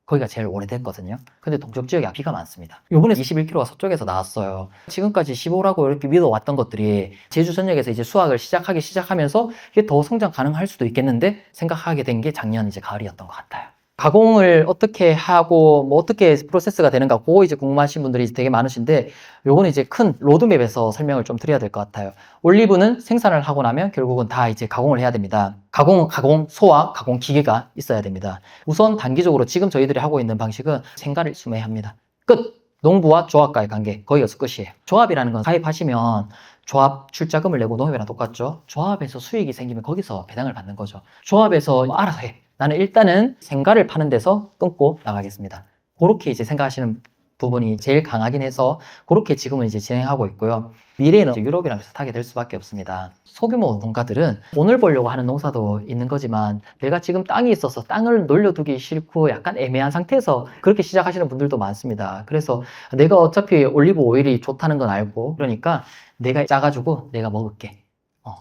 거기가 제일 오래됐거든요. 근데 동쪽 지역에 비가 많습니다. 요번에 21kg가 서쪽에서 나왔어요. 지금까지 15라고 이렇게 믿어왔던 것들이 제주 전역에서 이제 수확을 시작하면서 이게 더 성장 가능할 수도 있겠는데 생각하게 된 게 작년 이제 가을이었던 것 같아요. 가공을 어떻게 하고 뭐 어떻게 프로세스가 되는가 그거 이제 궁금하신 분들이 되게 많으신데, 요거는 이제 큰 로드맵에서 설명을 좀 드려야 될 것 같아요. 올리브는 생산을 하고 나면 결국은 다 이제 가공을 해야 됩니다. 가공 소와 가공 기계가 있어야 됩니다. 우선 단기적으로 지금 저희들이 하고 있는 방식은 생가를 수매합니다. 끝! 농부와 조합과의 관계, 거기서 끝이에요. 조합이라는 건 가입하시면 조합 출자금을 내고 농협이랑 똑같죠. 조합에서 수익이 생기면 거기서 배당을 받는 거죠. 조합에서 알아서 해. 나는 일단은 생가를 파는 데서 끊고 나가겠습니다. 그렇게 이제 생각하시는 부분이 제일 강하긴 해서 그렇게 지금은 이제 진행하고 있고요. 미래에는 유럽이랑 비슷하게 될 수밖에 없습니다. 소규모 농가들은 돈을 벌려고 하는 농사도 있는 거지만 내가 지금 땅이 있어서 땅을 놀려두기 싫고 약간 애매한 상태에서 그렇게 시작하시는 분들도 많습니다. 그래서 내가 어차피 올리브 오일이 좋다는 건 알고, 그러니까 내가 짜가지고 내가 먹을게.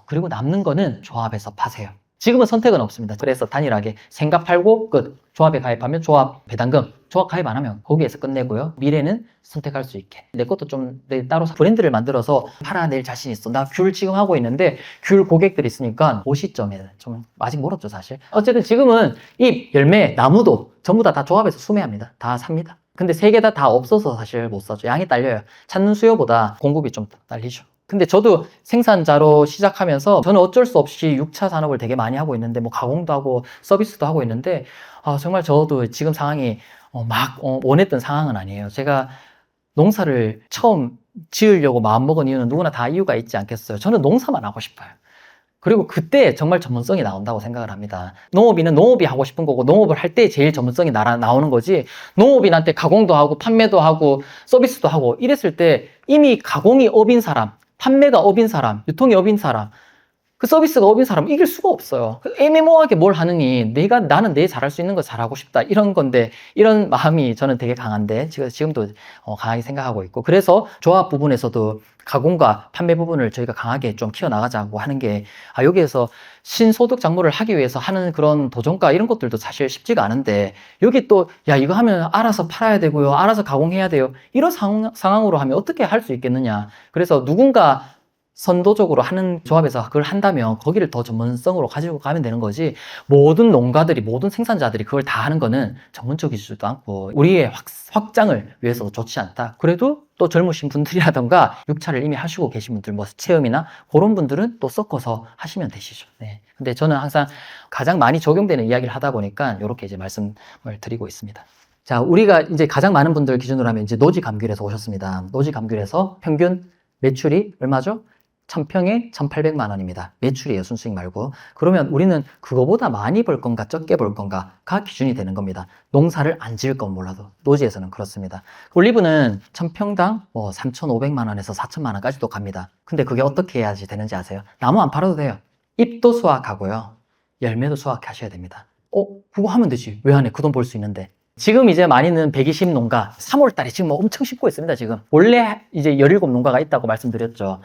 그리고 남는 거는 조합에서 파세요. 지금은 선택은 없습니다. 그래서 단일하게 생가 팔고 끝. 조합에 가입하면 조합 배당금, 조합 가입 안 하면 거기에서 끝내고요. 미래는 선택할 수 있게. 내 것도 좀 따로 브랜드를 만들어서 팔아낼 자신 있어. 나 귤 지금 하고 있는데 귤 고객들이 있으니까 그 시점에는 좀 아직 멀었죠, 사실. 어쨌든 지금은 잎, 열매, 나무도 전부 다 조합에서 수매합니다. 다 삽니다. 근데 세 개 다 없어서 사실 못 사죠. 양이 딸려요. 찾는 수요보다 공급이 좀 딸리죠. 근데 저도 생산자로 시작하면서 저는 어쩔 수 없이 6차 산업을 되게 많이 하고 있는데 뭐 가공도 하고 서비스도 하고 있는데 정말 저도 지금 상황이 원했던 상황은 아니에요. 제가 농사를 처음 지으려고 마음먹은 이유는 누구나 다 이유가 있지 않겠어요. 저는 농사만 하고 싶어요. 그리고 그때 정말 전문성이 나온다고 생각을 합니다. 농업인은 농업이 하고 싶은 거고 농업을 할 때 제일 전문성이 나오는 거지, 농업인한테 가공도 하고 판매도 하고 서비스도 하고 이랬을 때 이미 가공이 업인 사람, 판매가 업인 사람, 유통이 업인 사람, 그 서비스가 업인 사람 이길 수가 없어요. 애매모호하게 뭘 하느니 나는 내 잘할 수 있는 거 잘하고 싶다 이런 건데, 이런 마음이 저는 되게 강한데 지금도 강하게 생각하고 있고, 그래서 조합 부분에서도 가공과 판매 부분을 저희가 강하게 좀 키워나가자고 하는 게, 여기에서 신소득 작물을 하기 위해서 하는 그런 도전가 이런 것들도 사실 쉽지가 않은데, 여기 또 이거 하면 알아서 팔아야 되고요, 알아서 가공해야 돼요, 이런 상황으로 하면 어떻게 할 수 있겠느냐. 그래서 누군가 선도적으로 하는 조합에서 그걸 한다면 거기를 더 전문성으로 가지고 가면 되는 거지, 모든 농가들이, 모든 생산자들이 그걸 다 하는 거는 전문적이지도 않고 우리의 확장을 위해서도 좋지 않다. 그래도 또 젊으신 분들이라던가 6차를 이미 하시고 계신 분들, 뭐 체험이나 그런 분들은 또 섞어서 하시면 되시죠. 네. 근데 저는 항상 가장 많이 적용되는 이야기를 하다 보니까 이렇게 이제 말씀을 드리고 있습니다. 자, 우리가 이제 가장 많은 분들 기준으로 하면 이제 노지 감귤에서 오셨습니다. 노지 감귤에서 평균 매출이 얼마죠? 1000평에 1800만 원입니다. 매출이에요, 순수익 말고. 그러면 우리는 그거보다 많이 벌 건가 적게 벌 건가가 기준이 되는 겁니다. 농사를 안 지을 건 몰라도 노지에서는 그렇습니다. 올리브는 1000평당 3,500만 원에서 4천만 원까지도 갑니다. 근데 그게 어떻게 해야지 되는지 아세요? 나무 안 팔아도 돼요. 잎도 수확하고요, 열매도 수확하셔야 됩니다. 그거 하면 되지, 왜 안 해? 그 돈 벌 수 있는데. 지금 이제 많이는 120 농가, 3월 달에 지금 엄청 심고 있습니다. 지금 원래 이제 17 농가가 있다고 말씀드렸죠.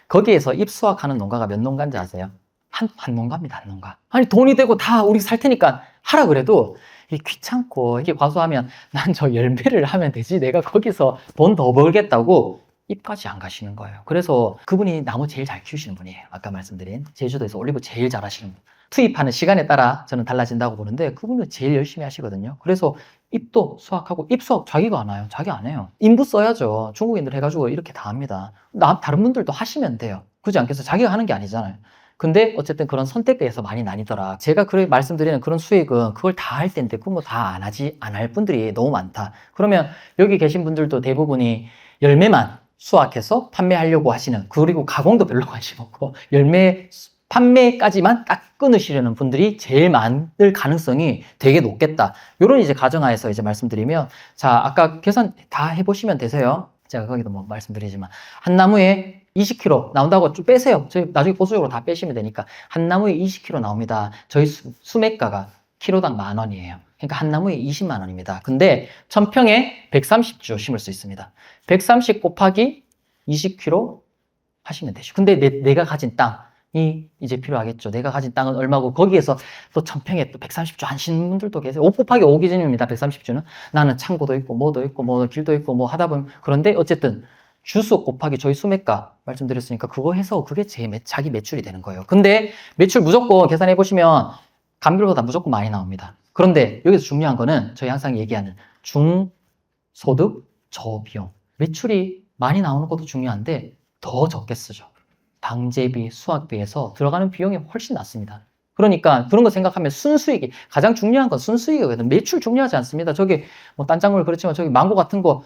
거기에서 잎수확하는 농가가 몇 농가인지 아세요? 한 농가입니다, 한 농가. 아니, 돈이 되고 다 우리 살 테니까 하라 그래도 이게 귀찮고 이게 과소하면 난 저 열매를 하면 되지, 내가 거기서 돈 더 벌겠다고 잎까지 안 가시는 거예요. 그래서 그분이 나무 제일 잘 키우시는 분이에요. 아까 말씀드린 제주도에서 올리브 제일 잘 하시는 분. 투입하는 시간에 따라 저는 달라진다고 보는데 그분은 제일 열심히 하시거든요. 그래서 잎도 수확하고, 잎 수확 자기가 안 해요. 자기 안 해요. 인부 써야죠. 중국인들 해가지고 이렇게 다 합니다. 다른 분들도 하시면 돼요. 그렇지 않겠어요? 자기가 하는 게 아니잖아요. 근데 어쨌든 그런 선택대에서 많이 나뉘더라. 제가 말씀드리는 그런 수익은 그걸 다 할 텐데 그건 뭐 다 안 할 분들이 너무 많다. 그러면 여기 계신 분들도 대부분이 열매만 수확해서 판매하려고 하시는, 그리고 가공도 별로 관심 없고 열매 판매까지만 딱 끊으시려는 분들이 제일 많을 가능성이 되게 높겠다. 요런 이제 가정하에서 이제 말씀드리면, 자, 아까 계산 다 해보시면 되세요. 제가 거기도 뭐 말씀드리지만, 한 나무에 20kg 나온다고 좀 빼세요. 저희 나중에 보수적으로 다 빼시면 되니까. 한 나무에 20kg 나옵니다. 저희 수매가가 키로당 10,000원이에요. 그러니까 한 나무에 20만 원입니다. 근데 1000평에 130주 심을 수 있습니다. 130 곱하기 20kg 하시면 되죠. 근데 내가 가진 땅이 이제 필요하겠죠. 내가 가진 땅은 얼마고 거기에서 또 1000평에 또 130주 하시는 분들도 계세요. 5 곱하기 5 기준입니다. 130주는. 나는 창고도 있고 뭐도 있고 뭐 길도 있고 뭐 하다 보면 그런데 어쨌든 주수 곱하기 저희 수매가 말씀드렸으니까 그거 해서 그게 자기 매출이 되는 거예요. 근데 매출 무조건 계산해 보시면 감귤보다 무조건 많이 나옵니다. 그런데 여기서 중요한 거는 저희 항상 얘기하는 중소득 저비용. 매출이 많이 나오는 것도 중요한데 더 적게 쓰죠. 방제비, 수학비에서 들어가는 비용이 훨씬 낮습니다. 그러니까 그런 거 생각하면 순수익이 가장 중요한 건 순수익이거든요. 매출 중요하지 않습니다. 저기 뭐 딴작물 그렇지만 저기 망고 같은 거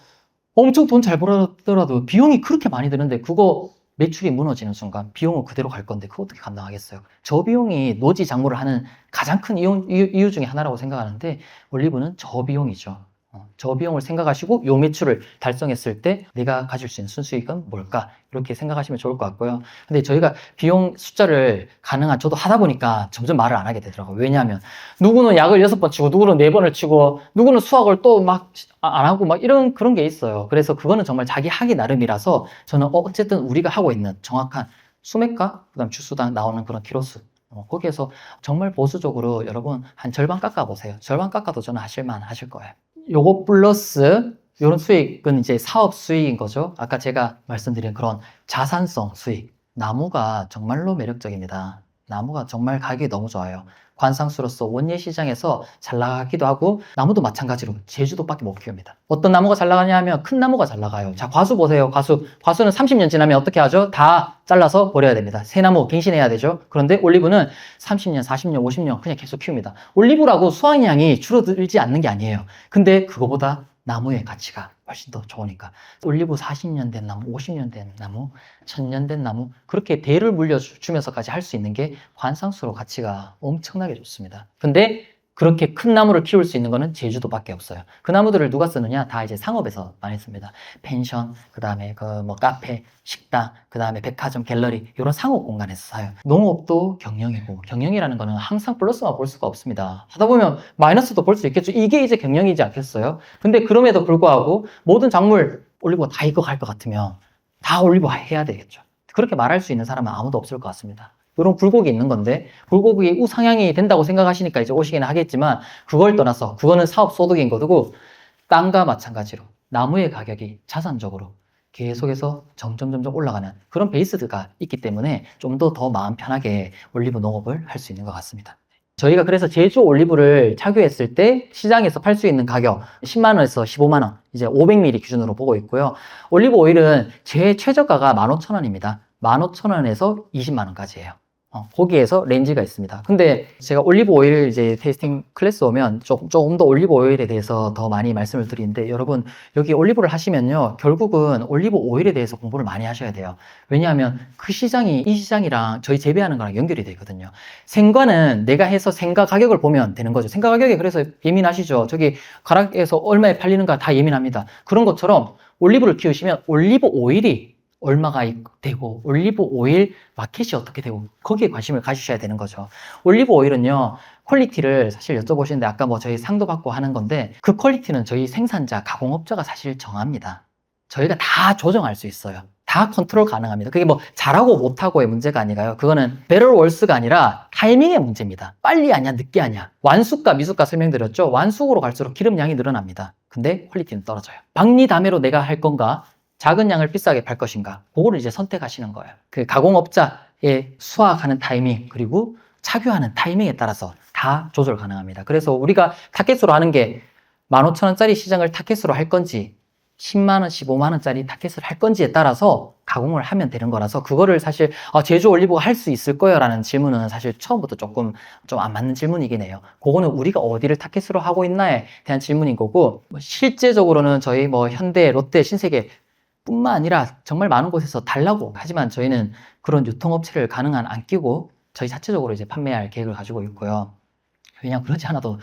엄청 돈 잘 벌었더라도 비용이 그렇게 많이 드는데 그거 매출이 무너지는 순간 비용은 그대로 갈 건데 그거 어떻게 감당하겠어요? 저비용이 노지 작물을 하는 가장 큰 이유 중에 하나라고 생각하는데 올리브는 저비용이죠. 저비용을 생각하시고 요 매출을 달성했을 때 내가 가질 수 있는 순수익은 뭘까? 이렇게 생각하시면 좋을 것 같고요. 근데 저희가 비용 숫자를 저도 하다 보니까 점점 말을 안 하게 되더라고요. 왜냐하면 누구는 약을 6번 치고 누구는 4번을 치고 누구는 수학을 또 막 안 하고 막 그런 게 있어요. 그래서 그거는 정말 자기 하기 나름이라서 저는 어쨌든 우리가 하고 있는 정확한 수매가, 그다음 주수당 나오는 그런 키로수 거기에서 정말 보수적으로 여러분 한 절반 깎아보세요. 절반 깎아도 저는 하실만 하실 거예요. 요거 플러스 요런 수익은 이제 사업 수익인 거죠. 아까 제가 말씀드린 그런 자산성 수익. 나무가 정말로 매력적입니다. 나무가 정말 가격이 너무 좋아요. 관상수로서 원예 시장에서 잘 나가기도 하고 나무도 마찬가지로 제주도밖에 못 키웁니다. 어떤 나무가 잘 나가냐 하면 큰 나무가 잘 나가요. 자, 과수 보세요. 과수는 30년 지나면 어떻게 하죠? 다 잘라서 버려야 됩니다. 새 나무 갱신해야 되죠. 그런데 올리브는 30년, 40년, 50년 그냥 계속 키웁니다. 올리브라고 수확량이 줄어들지 않는 게 아니에요. 근데 그거보다 나무의 가치가 훨씬 더 좋으니까 올리브 40년 된 나무, 50년 된 나무, 1000년 된 나무 그렇게 대를 물려주면서까지 할 수 있는 게 관상수로 가치가 엄청나게 좋습니다. 근데 그렇게 큰 나무를 키울 수 있는 거는 제주도밖에 없어요. 그 나무들을 누가 쓰느냐? 다 이제 상업에서 많이 씁니다. 펜션, 그 다음에 카페, 식당, 그 다음에 백화점, 갤러리 이런 상업 공간에서 사요. 농업도 경영이고 경영이라는 거는 항상 플러스만 볼 수가 없습니다. 하다 보면 마이너스도 볼 수 있겠죠. 이게 이제 경영이지 않겠어요? 근데 그럼에도 불구하고 모든 작물 올리브가 다 이거 갈 것 같으면 다 올리브 해야 되겠죠. 그렇게 말할 수 있는 사람은 아무도 없을 것 같습니다. 이런 굴곡이 있는 건데 굴곡이 우상향이 된다고 생각하시니까 이제 오시긴 하겠지만 그걸 떠나서 그거는 사업 소득인 거고 땅과 마찬가지로 나무의 가격이 자산적으로 계속해서 점점 올라가는 그런 베이스가 있기 때문에 좀 더 마음 편하게 올리브 농업을 할 수 있는 것 같습니다. 저희가 그래서 제주 올리브를 착유했을 때 시장에서 팔 수 있는 가격 10만 원에서 15만 원 이제 500ml 기준으로 보고 있고요. 올리브 오일은 제 최저가가 15,000원입니다. 15,000원에서 20만 원까지예요. 거기에서 렌즈가 있습니다. 근데 제가 올리브 오일 이제 테이스팅 클래스 오면 조금 더 올리브 오일에 대해서 더 많이 말씀을 드리는데 여러분 여기 올리브를 하시면요 결국은 올리브 오일에 대해서 공부를 많이 하셔야 돼요. 왜냐하면 그 시장이 이 시장이랑 저희 재배하는 거랑 연결이 되거든요. 생과는 내가 해서 생과 가격을 보면 되는 거죠. 생과 가격에 그래서 예민하시죠. 저기 가락에서 얼마에 팔리는가 다 예민합니다. 그런 것처럼 올리브를 키우시면 올리브 오일이 얼마가 되고 올리브 오일 마켓이 어떻게 되고 거기에 관심을 가지셔야 되는 거죠. 올리브 오일은요 퀄리티를 사실 여쭤보시는데 아까 뭐 저희 상도 받고 하는 건데 그 퀄리티는 저희 생산자 가공업자가 사실 정합니다. 저희가 다 조정할 수 있어요. 다 컨트롤 가능합니다. 그게 뭐 잘하고 못하고의 문제가 아니라요. 그거는 better worse가 아니라 타이밍의 문제입니다. 빨리 하냐 늦게 하냐. 완숙과 미숙과 설명드렸죠. 완숙으로 갈수록 기름량이 늘어납니다. 근데 퀄리티는 떨어져요. 박리다매로 내가 할 건가 작은 양을 비싸게 팔 것인가 그거를 이제 선택하시는 거예요. 그 가공업자의 수확하는 타이밍 그리고 착유하는 타이밍에 따라서 다 조절 가능합니다. 그래서 우리가 타켓으로 하는 게 15,000원짜리 시장을 타켓으로 할 건지 10만 원, 15만 원짜리 타켓을 할 건지에 따라서 가공을 하면 되는 거라서 그거를 사실 제주 올리브가 할 수 있을 거예요 라는 질문은 사실 처음부터 좀 안 맞는 질문이긴 해요. 그거는 우리가 어디를 타켓으로 하고 있나에 대한 질문인 거고 실제적으로는 저희 뭐 현대, 롯데, 신세계 뿐만 아니라 정말 많은 곳에서 달라고 하지만 저희는 그런 유통업체를 가능한 안 끼고 저희 자체적으로 이제 판매할 계획을 가지고 있고요. 왜냐면 그렇지 않아도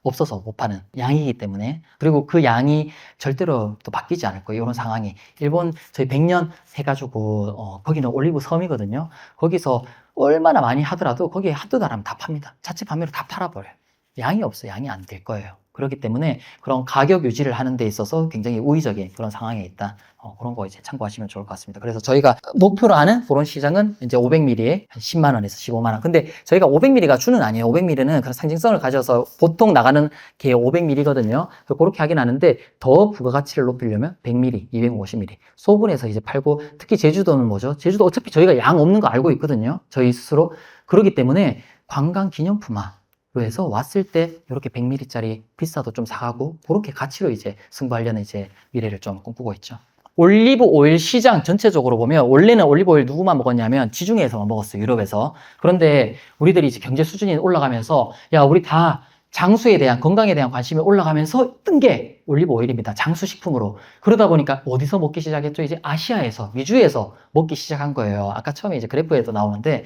없어서 못 파는 양이기 때문에. 그리고 그 양이 절대로 또 바뀌지 않을 거예요. 이런 상황이. 일본 저희 100년 해가지고 거기는 올리브 섬이거든요. 거기서 얼마나 많이 하더라도 거기에 한두 달 하면 다 팝니다. 자체 판매로 다 팔아버려요. 양이 없어요. 양이 안 될 거예요. 그렇기 때문에 그런 가격 유지를 하는 데 있어서 굉장히 우위적인 그런 상황에 있다. 그런 거 이제 참고하시면 좋을 것 같습니다. 그래서 저희가 목표로 하는 그런 시장은 이제 500ml에 한 10만 원에서 15만 원. 근데 저희가 500ml가 주는 아니에요. 500ml는 그런 상징성을 가져서 보통 나가는 게 500ml거든요. 그렇게 하긴 하는데 더 부가가치를 높이려면 100ml, 250ml 소분해서 이제 팔고, 특히 제주도는 뭐죠? 제주도 어차피 저희가 양 없는 거 알고 있거든요. 저희 스스로. 그렇기 때문에 관광 기념품화 로 해서 왔을 때 이렇게 100ml짜리 비싸도 좀 사가고 그렇게 가치로 이제 승부하려는 이제 미래를 좀 꿈꾸고 있죠. 올리브 오일 시장 전체적으로 보면 원래는 올리브 오일 누구만 먹었냐면 지중해에서만 먹었어요. 유럽에서. 그런데 우리들이 이제 경제 수준이 올라가면서 야, 우리 다 장수에 대한, 건강에 대한 관심이 올라가면서 뜬 게 올리브 오일입니다. 장수식품으로. 그러다 보니까 어디서 먹기 시작했죠? 이제 아시아에서, 미주에서 먹기 시작한 거예요. 아까 처음에 이제 그래프에도 나오는데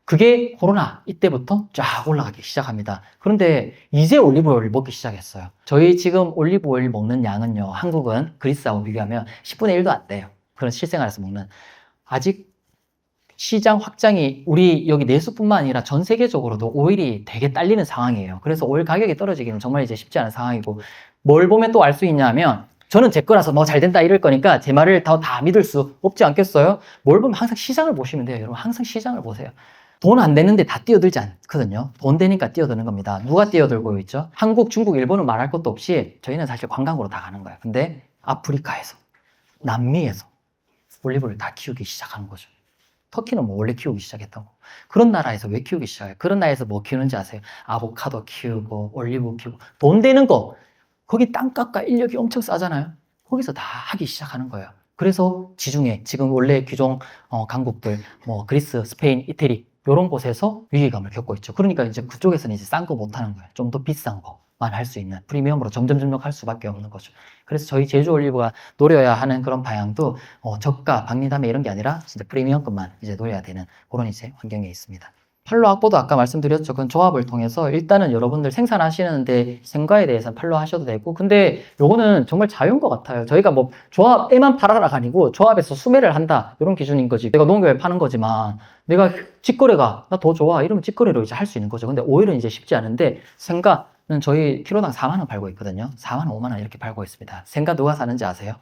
그게 코로나 이때부터 쫙 올라가기 시작합니다. 그런데 이제 올리브오일을 먹기 시작했어요. 저희 지금 올리브오일 먹는 양은요, 한국은 그리스하고 비교하면 10분의 1도 안 돼요. 그런 실생활에서 먹는. 아직 시장 확장이 우리 여기 내수뿐만 아니라 전 세계적으로도 오일이 되게 딸리는 상황이에요. 그래서 오일 가격이 떨어지기는 정말 이제 쉽지 않은 상황이고, 뭘 보면 또 알 수 있냐면, 저는 제 거라서 뭐 잘 된다 이럴 거니까 제 말을 다 믿을 수 없지 않겠어요? 뭘 보면 항상 시장을 보시면 돼요. 여러분 항상 시장을 보세요. 돈 안 되는데 다 뛰어들지 않거든요. 돈 되니까 뛰어드는 겁니다. 누가 뛰어들고 있죠? 한국, 중국, 일본은 말할 것도 없이 저희는 사실 관광으로 다 가는 거예요. 근데 아프리카에서, 남미에서 올리브를 다 키우기 시작하는 거죠. 터키는 뭐 원래 키우기 시작했다고. 그런 나라에서 왜 키우기 시작해요? 그런 나라에서 뭐 키우는지 아세요? 아보카도 키우고 올리브 키우고 돈 되는 거, 거기 땅값과 인력이 엄청 싸잖아요. 거기서 다 하기 시작하는 거예요. 그래서 지중해, 지금 원래 귀종 강국들, 뭐 그리스, 스페인, 이태리 이런 곳에서 위기감을 겪고 있죠. 그러니까 이제 그쪽에서는 이제 싼 거 못 하는 거예요. 좀 더 비싼 거만 할 수 있는 프리미엄으로 점점 할 수밖에 없는 거죠. 그래서 저희 제주 올리브가 노려야 하는 그런 방향도 저가, 박리담회 이런 게 아니라 진짜 프리미엄급만 이제 노려야 되는 그런 이제 환경에 있습니다. 판로 확보도 아까 말씀드렸죠. 그건 조합을 통해서 일단은 여러분들 생산하시는데 생과에 대해서는 판로 하셔도 되고, 근데 요거는 정말 자유인 것 같아요. 저희가 뭐 조합에만 팔아라가 아니고 조합에서 수매를 한다 이런 기준인 거지. 내가 농협에 파는 거지만 내가 직거래가 나 더 좋아 이러면 직거래로 이제 할 수 있는 거죠. 근데 오일은 이제 쉽지 않은데 생과는 저희 키로당 4만 원 팔고 있거든요. 4만 원, 5만 원 이렇게 팔고 있습니다. 생과 누가 사는지 아세요?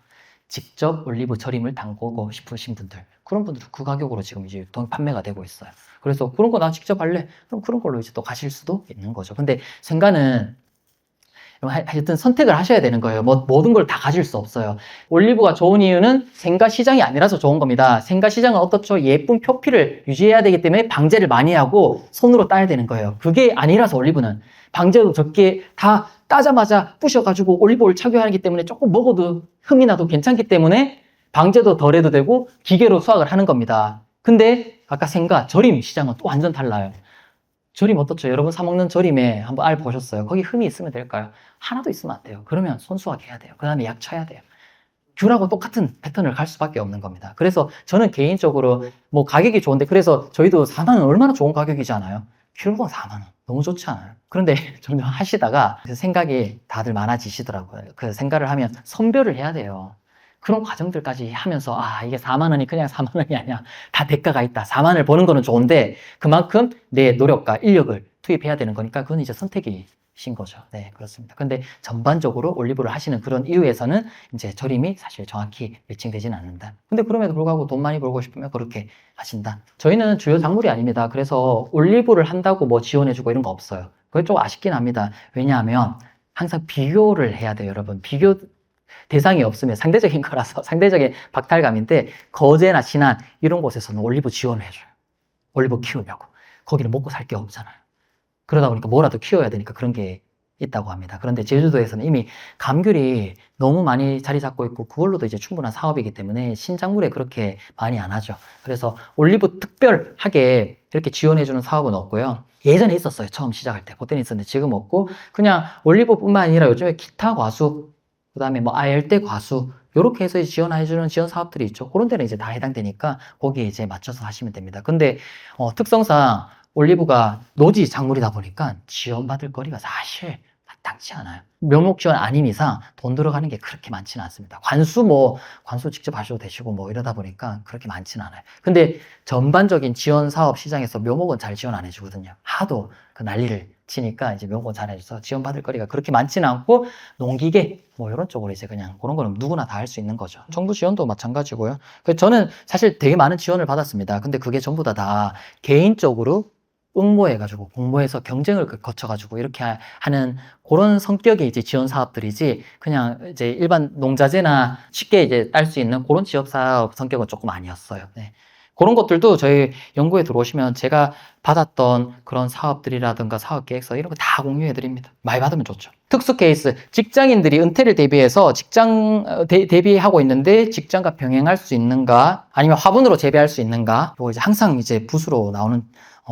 직접 올리브 절임을 담그고 싶으신 분들, 그런 분들은 그 가격으로 지금 이제 판매가 되고 있어요. 그래서 그런 거 나 직접 할래? 그럼 그런 걸로 이제 또 가실 수도 있는 거죠. 근데 생과는 하여튼 선택을 하셔야 되는 거예요. 뭐 모든 걸 다 가질 수 없어요. 올리브가 좋은 이유는 생과 시장이 아니라서 좋은 겁니다. 생과 시장은 어떻죠? 예쁜 표피를 유지해야 되기 때문에 방제를 많이 하고 손으로 따야 되는 거예요. 그게 아니라서 올리브는 방제도 적게 다 따자마자 부셔가지고 올리브오일 착용하기 때문에 조금 먹어도 흠이 나도 괜찮기 때문에 방제도 덜 해도 되고 기계로 수확을 하는 겁니다. 근데 아까 생과 절임 시장은 또 완전 달라요. 절임 어떻죠? 여러분 사먹는 절임에 한번 알 보셨어요? 거기 흠이 있으면 될까요? 하나도 있으면 안 돼요. 그러면 손수확해야 돼요. 그 다음에 약 쳐야 돼요. 귤하고 똑같은 패턴을 갈 수밖에 없는 겁니다. 그래서 저는 개인적으로 뭐 가격이 좋은데, 그래서 저희도 4만 원 얼마나 좋은 가격이잖아요. 귤가 4만 원. 너무 좋지 않아요? 그런데 점점 하시다가 생각이 다들 많아지시더라고요. 그 생각을 하면 선별을 해야 돼요. 그런 과정들까지 하면서 이게 4만 원이 그냥 4만 원이 아니야. 다 대가가 있다. 4만 원을 버는 거는 좋은데 그만큼 내 노력과 인력을 투입해야 되는 거니까 그건 이제 선택이신 거죠. 네, 그렇습니다. 근데 전반적으로 올리브를 하시는 그런 이유에서는 이제 절임이 사실 정확히 매칭되지는 않는다. 근데 그럼에도 불구하고 돈 많이 벌고 싶으면 그렇게 하신다. 저희는 주요 작물이 아닙니다. 그래서 올리브를 한다고 뭐 지원해주고 이런 거 없어요. 그게 좀 아쉽긴 합니다. 왜냐하면 항상 비교를 해야 돼요, 여러분. 비교 대상이 없으면 상대적인 거라서 상대적인 박탈감인데, 거제나 신안 이런 곳에서는 올리브 지원을 해줘요. 올리브 키우려고. 거기는 먹고 살 게 없잖아요. 그러다 보니까 뭐라도 키워야 되니까 그런 게 있다고 합니다. 그런데 제주도에서는 이미 감귤이 너무 많이 자리 잡고 있고 그걸로도 이제 충분한 사업이기 때문에 신작물에 그렇게 많이 안 하죠. 그래서 올리브 특별하게 이렇게 지원해주는 사업은 없고요. 예전에 있었어요. 처음 시작할 때. 그때는 있었는데 지금 없고, 그냥 올리브뿐만 아니라 요즘에 기타 과수, 그 다음에 뭐 아열대 과수 요렇게 해서 지원해주는 지원 사업들이 있죠. 그런 데는 이제 다 해당되니까 거기에 이제 맞춰서 하시면 됩니다. 근데 특성상 올리브가 노지 작물이다 보니까 지원받을 거리가 사실 마땅치 않아요. 명목 지원 아닌 이상 돈 들어가는 게 그렇게 많지는 않습니다. 관수 직접 하셔도 되시고 이러다 보니까 그렇게 많지는 않아요. 근데 전반적인 지원 사업 시장에서 묘목은 잘 지원 안 해주거든요. 하도 그 난리를 치니까 이제 묘목은 잘 해줘서 지원받을 거리가 그렇게 많지는 않고 농기계 이런 쪽으로 이제 그냥 그런 거는 누구나 다 할 수 있는 거죠. 정부 지원도 마찬가지고요. 저는 사실 되게 많은 지원을 받았습니다. 근데 그게 전부 다 개인적으로 응모해가지고 공모해서 경쟁을 거쳐가지고 이렇게 하는 그런 성격의 이제 지원 사업들이지 그냥 이제 일반 농자재나 쉽게 이제 딸 수 있는 그런 지역 사업 성격은 조금 아니었어요. 네. 그런 것들도 저희 연구에 들어오시면 제가 받았던 그런 사업들이라든가 사업 계획서 이런 거 다 공유해 드립니다. 많이 받으면 좋죠. 특수 케이스, 직장인들이 은퇴를 대비해서 대비하고 있는데 직장과 병행할 수 있는가, 아니면 화분으로 재배할 수 있는가, 이거 이제 항상 이제 붓으로 나오는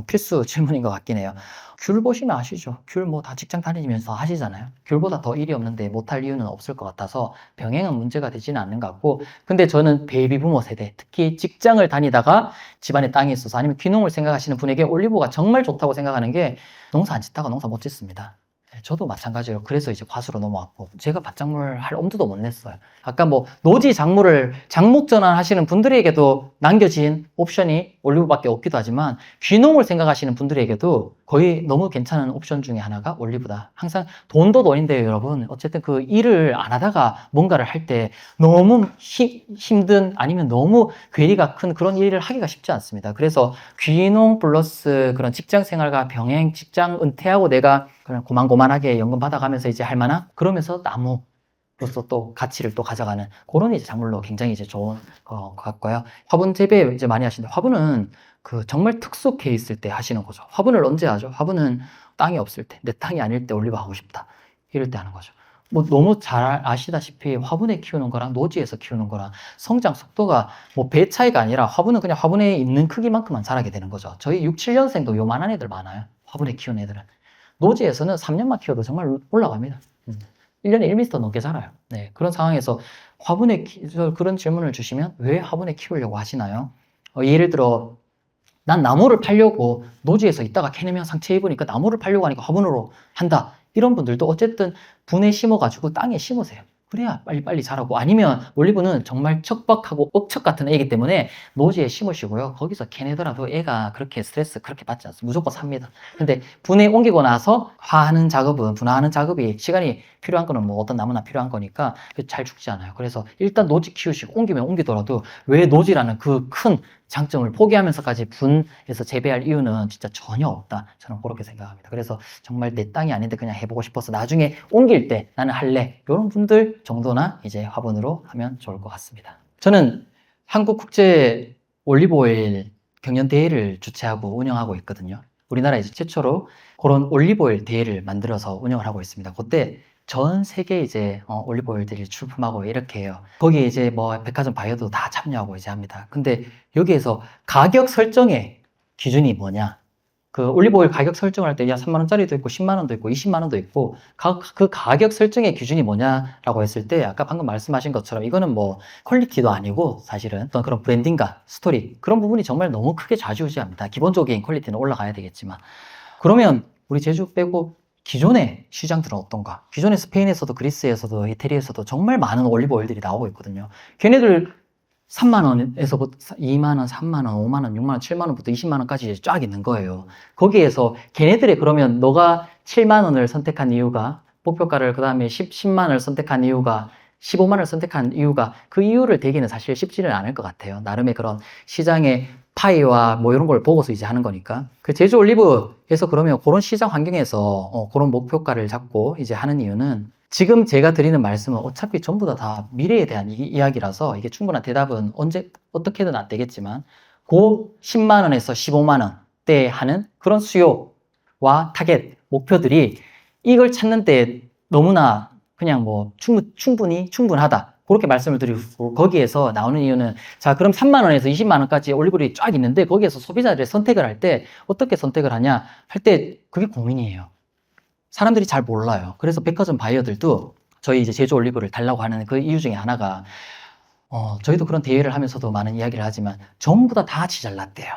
필수 질문인 것 같긴 해요. 귤 보시면 아시죠? 귤 다 직장 다니면서 하시잖아요. 귤보다 더 일이 없는데 못할 이유는 없을 것 같아서 병행은 문제가 되지는 않는 것 같고, 근데 저는 베이비 부머 세대, 특히 직장을 다니다가 집안에 땅이 있어서 아니면 귀농을 생각하시는 분에게 올리브가 정말 좋다고 생각하는 게 농사 안 짓다가 농사 못 짓습니다. 저도 마찬가지예요. 그래서 이제 과수로 넘어왔고, 제가 밭작물 할 엄두도 못 냈어요. 아까 노지 작물을 장목 전환하시는 분들에게도 남겨진 옵션이 올리브밖에 없기도 하지만, 귀농을 생각하시는 분들에게도 거의 너무 괜찮은 옵션 중에 하나가 올리브다. 항상 돈도 돈인데요, 여러분. 어쨌든 그 일을 안 하다가 뭔가를 할 때 너무 힘든, 아니면 너무 괴리가 큰 그런 일을 하기가 쉽지 않습니다. 그래서 귀농 플러스 그런 직장 생활과 병행, 직장 은퇴하고 내가 그냥 고만고만하게 연금 받아가면서 이제 할 만한, 그러면서 나무로서 또 가치를 또 가져가는 그런 이제 작물로 굉장히 이제 좋은 것 같고요. 화분 재배 이제 많이 하시는데, 화분은 그 정말 특수 케이스일 때 하시는 거죠. 화분을 언제 하죠? 화분은 땅이 없을 때, 내 땅이 아닐 때 올리브 하고 싶다, 이럴 때 하는 거죠. 너무 잘 아시다시피 화분에 키우는 거랑 노지에서 키우는 거랑 성장 속도가 배 차이가 아니라, 화분은 그냥 화분에 있는 크기만큼만 자라게 되는 거죠. 저희 6, 7년생도 요만한 애들 많아요. 화분에 키우는 애들은. 노지에서는 3년만 키워도 정말 올라갑니다. 1년에 1m 넘게 자라요. 네, 그런 상황에서 화분에 그런 질문을 주시면 왜 화분에 키우려고 하시나요? 예를 들어 난 나무를 팔려고 노지에서 있다가 캐내면 상처 입으니까 나무를 팔려고 하니까 화분으로 한다. 이런 분들도 어쨌든 분에 심어가지고 땅에 심으세요. 그래야 빨리빨리 자라고. 아니면 올리브는 정말 척박하고 억척 같은 애이기 때문에 노지에 심으시고요. 거기서 캐내더라도 애가 그렇게 스트레스 그렇게 받지 않습니다. 무조건 삽니다. 근데 분에 옮기고 나서 분화하는 작업이 시간이 필요한 거는 어떤 나무나 필요한 거니까 잘 죽지 않아요. 그래서 일단 노지 키우시고 옮기면 옮기더라도 왜 노지라는 그 큰 장점을 포기하면서까지 분에서 재배할 이유는 진짜 전혀 없다. 저는 그렇게 생각합니다. 그래서 정말 내 땅이 아닌데 그냥 해보고 싶어서 나중에 옮길 때 나는 할래, 이런 분들 정도나 이제 화분으로 하면 좋을 것 같습니다. 저는 한국국제 올리브오일 경연대회를 주최하고 운영하고 있거든요. 우리나라에 최초로 그런 올리브오일 대회를 만들어서 운영을 하고 있습니다. 그때 전 세계 이제 올리브오일들이 출품하고 이렇게 해요. 거기에 이제 백화점 바이어도 다 참여하고 이제 합니다. 근데 여기에서 가격 설정의 기준이 뭐냐? 그 올리브오일 가격 설정을 할 때 3만 원짜리도 있고 10만 원도 있고 20만 원도 있고, 그 가격 설정의 기준이 뭐냐라고 했을 때, 아까 방금 말씀하신 것처럼 이거는 퀄리티도 아니고 사실은 어떤 그런 브랜딩과 스토리, 그런 부분이 정말 너무 크게 좌지우지합니다. 기본적인 퀄리티는 올라가야 되겠지만, 그러면 우리 제주 빼고 기존의 시장들은 어떤가? 기존의 스페인에서도 그리스에서도 이태리에서도 정말 많은 올리브오일들이 나오고 있거든요. 걔네들 3만 원에서부터 2만 원, 3만 원, 5만 원, 6만 원, 7만 원부터 20만 원까지 이제 쫙 있는 거예요. 거기에서 걔네들의, 그러면 너가 7만 원을 선택한 이유가, 목표가를 그 다음에 10만 원을 선택한 이유가, 15만 원을 선택한 이유가, 그 이유를 대기는 사실 쉽지는 않을 것 같아요. 나름의 그런 시장의 파이와 이런 걸 보고서 이제 하는 거니까. 그 제주 올리브에서 그러면 그런 시장 환경에서 그런 목표가를 잡고 이제 하는 이유는, 지금 제가 드리는 말씀은 어차피 전부 다 미래에 대한 이야기라서 이게 충분한 대답은 어떻게든 안 되겠지만, 그 10만 원에서 15만 원대 하는 그런 수요와 타겟 목표들이 이걸 찾는데 너무나 그냥 충분하다, 그렇게 말씀을 드리고, 거기에서 나오는 이유는, 자, 그럼 3만 원에서 20만 원까지 올리브오일이 쫙 있는데 거기에서 소비자들의 선택을 할 때 어떻게 선택을 하냐 할 때 그게 고민이에요. 사람들이 잘 몰라요. 그래서 백화점 바이어들도 저희 이제 제주 올리브를 달라고 하는 그 이유 중에 하나가, 저희도 그런 대회를 하면서도 많은 이야기를 하지만 전부 다 같이 잘났대요.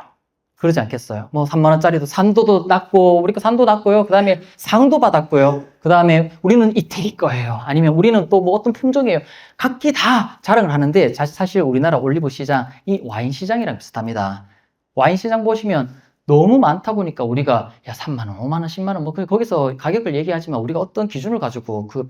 그러지 않겠어요? 뭐 3만 원짜리도 산도도 낮고, 우리 거 산도 낮고요. 그 다음에 상도 받았고요. 그 다음에 우리는 이태리 거예요. 아니면 우리는 또 뭐 어떤 품종이에요. 각기 다 자랑을 하는데, 사실 우리나라 올리브 시장, 이 와인 시장이랑 비슷합니다. 와인 시장 보시면 너무 많다 보니까 우리가, 야, 3만 원, 5만 원, 10만 원, 뭐 거기서 가격을 얘기하지만 우리가 어떤 기준을 가지고 그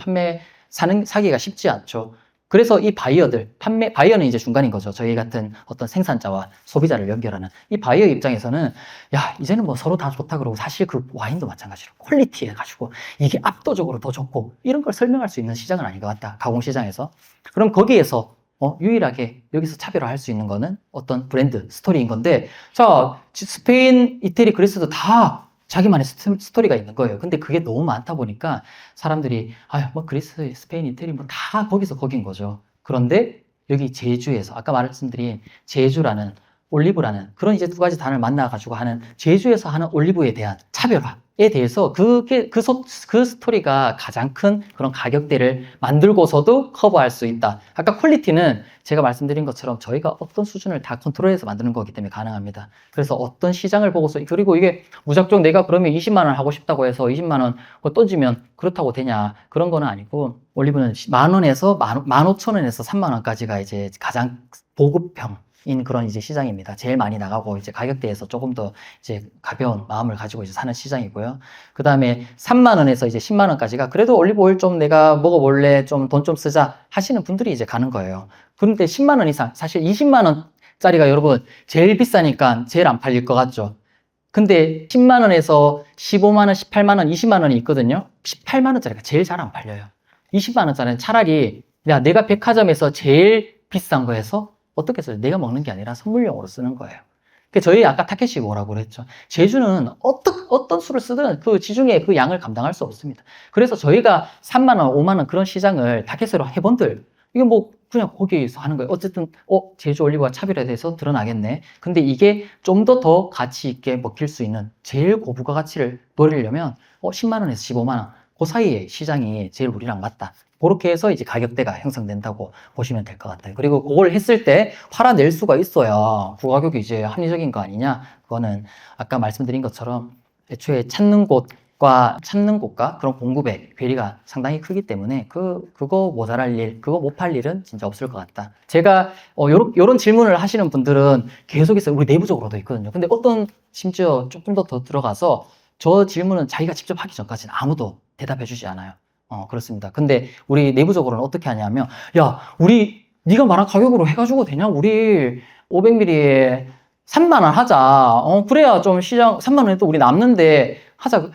사기가 쉽지 않죠. 그래서 이 바이어들, 바이어는 이제 중간인 거죠. 저희 같은 어떤 생산자와 소비자를 연결하는 이 바이어 입장에서는, 야, 이제는 뭐 서로 다 좋다 그러고, 사실 그 와인도 마찬가지로 퀄리티 해가지고 이게 압도적으로 더 좋고, 이런 걸 설명할 수 있는 시장은 아닌 것 같다. 가공시장에서. 그럼 거기에서 유일하게 여기서 차별화할 수 있는 거는 어떤 브랜드, 스토리인 건데, 자, 스페인, 이태리, 그리스도 다 자기만의 스토리가 있는 거예요. 근데 그게 너무 많다 보니까 사람들이, 뭐 그리스, 스페인, 이태리 뭐 다 거기서 거긴 거죠. 그런데 여기 제주에서, 아까 말씀드린 제주라는, 올리브라는 그런 이제 두 가지 단어를 만나가지고 하는, 제주에서 하는 올리브에 대한 차별화에 대해서 그 스토리가 가장 큰 그런 가격대를 만들고서도 커버할 수 있다. 아까 퀄리티는 제가 말씀드린 것처럼 저희가 어떤 수준을 다 컨트롤해서 만드는 거기 때문에 가능합니다. 그래서 어떤 시장을 보고서, 그리고 이게 무작정 내가 그러면 20만 원 하고 싶다고 해서 20만 원 던지면 그렇다고 되냐, 그런 거는 아니고, 올리브는 10,000원에서 15,000원에서 3만 원까지가 이제 가장 보급형인 그런 이제 시장입니다. 제일 많이 나가고, 이제 가격대에서 조금 더 이제 가벼운 마음을 가지고 이제 사는 시장이고요. 그 다음에 3만 원에서 이제 10만 원까지가, 그래도 올리브 오일 좀 내가 먹어볼래, 좀 돈 좀 쓰자 하시는 분들이 이제 가는 거예요. 그런데 10만 원 이상, 사실 20만 원짜리가 여러분 제일 비싸니까 제일 안 팔릴 것 같죠. 근데 10만 원에서 15만 원, 18만 원, 20만 원이 있거든요. 18만 원짜리가 제일 잘 안 팔려요. 20만 원짜리는 차라리, 야, 내가 백화점에서 제일 비싼 거에서 어떻게 써요? 내가 먹는 게 아니라 선물용으로 쓰는 거예요. 저희 아까 타케시 뭐라고 그랬죠? 제주는 어떤 수를 쓰든 그 지중해 그 양을 감당할 수 없습니다. 그래서 저희가 3만 원, 5만 원 그런 시장을 타케시로 해본들, 이게 뭐 그냥 거기에서 하는 거예요. 어쨌든 제주 올리브가 차별에 대해서 드러나겠네. 근데 이게 좀 더 가치 있게 먹힐 수 있는 제일 고부가 가치를 노리려면 10만 원에서 15만 원 그 사이에 시장이 제일 우리랑 맞다. 그렇게 해서 이제 가격대가 형성된다고 보시면 될 것 같아요. 그리고 그걸 했을 때 팔아낼 수가 있어야 그 가격이 이제 합리적인 거 아니냐? 그거는 아까 말씀드린 것처럼 애초에 찾는 곳과 그런 공급의 괴리가 상당히 크기 때문에 그거 모자랄 일, 그거 못 팔 일은 진짜 없을 것 같다. 제가 요런 질문을 하시는 분들은 계속해서 우리 내부적으로도 있거든요. 근데 심지어 조금 더 들어가서 저 질문은 자기가 직접 하기 전까지는 아무도 대답해 주지 않아요. 그렇습니다. 근데 우리 내부적으로는 어떻게 하냐면, 야, 네가 말한 가격으로 해가지고 되냐? 우리 500ml에 3만 원 하자. 그래야 좀 시장 3만 원에 또 우리 남는데 하자.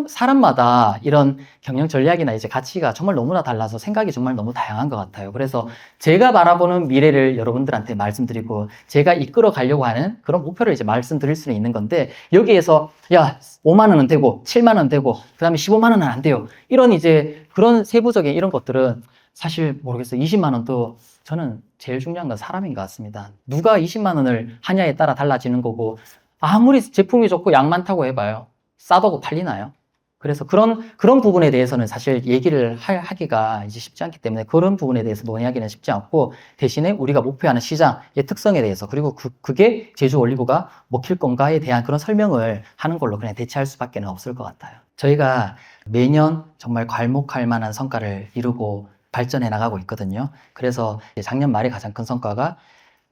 사람마다 이런 경영 전략이나 이제 가치가 정말 너무나 달라서 생각이 정말 너무 다양한 것 같아요. 그래서 제가 바라보는 미래를 여러분들한테 말씀드리고, 제가 이끌어 가려고 하는 그런 목표를 이제 말씀드릴 수는 있는 건데, 여기에서, 야, 5만 원은 되고, 7만 원 되고, 그 다음에 15만 원은 안 돼요. 이런 이제 그런 세부적인 이런 것들은 사실 모르겠어요. 20만 원도 저는 제일 중요한 건 사람인 것 같습니다. 누가 20만 원을 하냐에 따라 달라지는 거고, 아무리 제품이 좋고 양 많다고 해봐요. 싸다고 팔리나요? 그래서 그런 부분에 대해서는 사실 얘기를 하기가 이제 쉽지 않기 때문에 그런 부분에 대해서 논의하기는 쉽지 않고, 대신에 우리가 목표하는 시장의 특성에 대해서, 그리고 그게 제주 올리브가 먹힐 건가에 대한 그런 설명을 하는 걸로 그냥 대체할 수밖에 없을 것 같아요. 저희가 매년 정말 괄목할 만한 성과를 이루고 발전해 나가고 있거든요. 그래서 작년 말에 가장 큰 성과가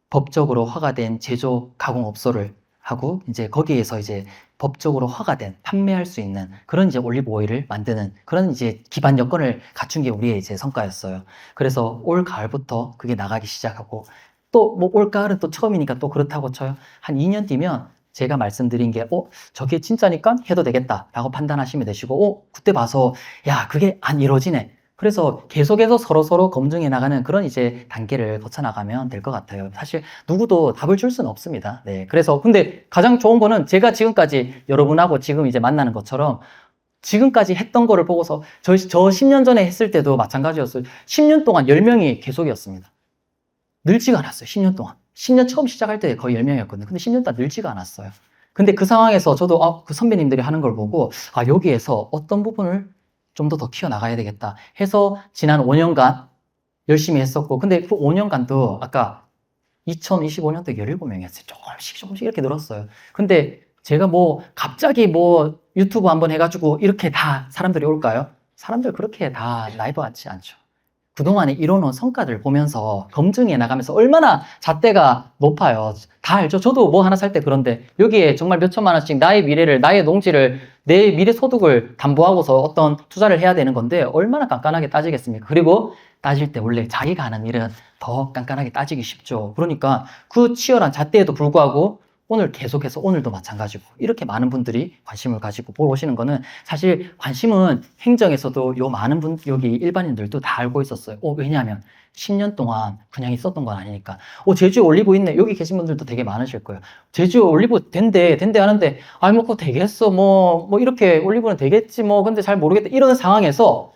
법적으로 허가된 제조 가공업소를 하고, 이제 거기에서 이제 법적으로 허가된 판매할 수 있는 그런 이제 올리브 오일을 만드는 그런 이제 기반 여건을 갖춘 게 우리의 이제 성과였어요. 그래서 올 가을부터 그게 나가기 시작하고, 또 뭐 올 가을은 또 처음이니까 또 그렇다고 쳐요. 한 2년 뒤면 제가 말씀드린 게 저게 진짜니까 해도 되겠다라고 판단하시면 되시고, 그때 봐서 야, 그게 안 이루어지네. 그래서 계속해서 서로 검증해 나가는 그런 이제 단계를 거쳐 나가면 될 것 같아요. 사실 누구도 답을 줄 수는 없습니다. 네. 그래서 근데 가장 좋은 거는 제가 지금까지 여러분하고 지금 이제 만나는 것처럼 지금까지 했던 거를 보고서 저 10년 전에 했을 때도 마찬가지였어요. 10년 동안 10명이 계속이었습니다. 늘지가 않았어요. 10년 동안. 10년 처음 시작할 때 거의 10명이었거든요. 근데 10년 동안 늘지가 않았어요. 근데 그 상황에서 저도 그 선배님들이 하는 걸 보고, 여기에서 어떤 부분을 좀 더 키워나가야 되겠다 해서 지난 5년간 열심히 했었고, 근데 그 5년간도 아까 2025년도에 17명이었어요. 조금씩 이렇게 늘었어요. 근데 제가 뭐 갑자기 뭐 유튜브 한번 해가지고 이렇게 다 사람들이 올까요? 사람들 그렇게 다 라이브 하지 않죠. 그동안에 이뤄놓은 성과들 보면서 검증해 나가면서 얼마나 잣대가 높아요. 다 알죠? 저도 뭐 하나 살 때 그런데 여기에 정말 몇 천만 원씩 나의 미래를, 나의 농지를, 내 미래 소득을 담보하고서 어떤 투자를 해야 되는 건데 얼마나 깐깐하게 따지겠습니까? 그리고 따질 때 원래 자기가 하는 일은 더 깐깐하게 따지기 쉽죠. 그러니까 그 치열한 잣대에도 불구하고 오늘 계속해서 오늘도 마찬가지고 이렇게 많은 분들이 관심을 가지고 보러 오시는 거는 사실 관심은 행정에서도 요 많은 분 여기 일반인들도 다 알고 있었어요. 왜냐하면 10년 동안 그냥 있었던 건 아니니까. 제주에 올리브 있네. 여기 계신 분들도 되게 많으실 거예요. 제주에 올리브 된대 하는데 뭐 그거 되겠어. 뭐 이렇게 올리브는 되겠지 뭐 근데 잘 모르겠다. 이런 상황에서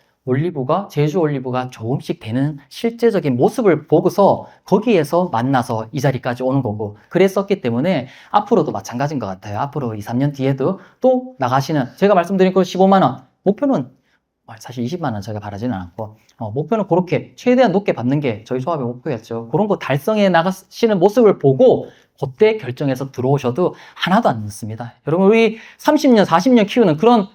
제주 올리브가 조금씩 되는 실제적인 모습을 보고서 거기에서 만나서 이 자리까지 오는 거고 그랬었기 때문에 앞으로도 마찬가지인 것 같아요. 앞으로 2, 3년 뒤에도 또 나가시는, 제가 말씀드린 그 15만 원 목표는 사실 20만 원 제가 바라지는 않고 목표는 그렇게 최대한 높게 받는 게 저희 조합의 목표였죠. 그런 거 달성해 나가시는 모습을 보고 그때 결정해서 들어오셔도 하나도 안 늦습니다. 여러분 우리 30년, 40년 키우는 그런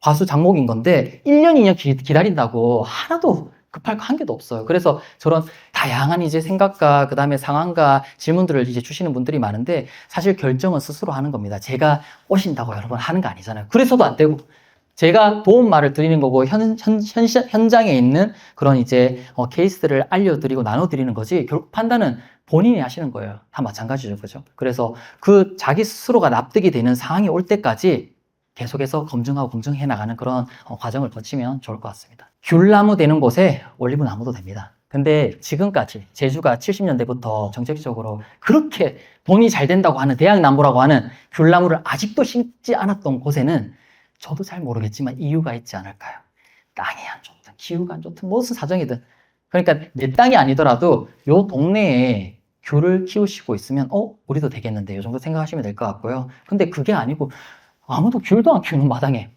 과수 장목인 건데 1년, 2년 기다린다고 하나도 급할 거 한 개도 없어요. 그래서 저런 다양한 이제 생각과 그 다음에 상황과 질문들을 이제 주시는 분들이 많은데 사실 결정은 스스로 하는 겁니다. 제가 오신다고 여러 번 하는 거 아니잖아요. 그래서도 안 되고 제가 도움말을 드리는 거고 현장에 있는 그런 이제 케이스들을 알려드리고 나눠드리는 거지 결국 판단은 본인이 하시는 거예요. 다 마찬가지죠. 그죠? 그래서 그 자기 스스로가 납득이 되는 상황이 올 때까지 계속해서 검증하고 검증해 나가는 그런 과정을 거치면 좋을 것 같습니다. 귤나무 되는 곳에 올리브 나무도 됩니다. 근데 지금까지 제주가 70년대부터 정책적으로 그렇게 돈이 잘 된다고 하는 대학나무라고 하는 귤나무를 아직도 심지 않았던 곳에는 저도 잘 모르겠지만 이유가 있지 않을까요? 땅이 안 좋든 기후가 안 좋든 무슨 사정이든 그러니까 내 땅이 아니더라도 요 동네에 귤을 키우시고 있으면 우리도 되겠는데 이 정도 생각하시면 될 것 같고요. 근데 그게 아니고 아무도 귤도 안 키우는 마당에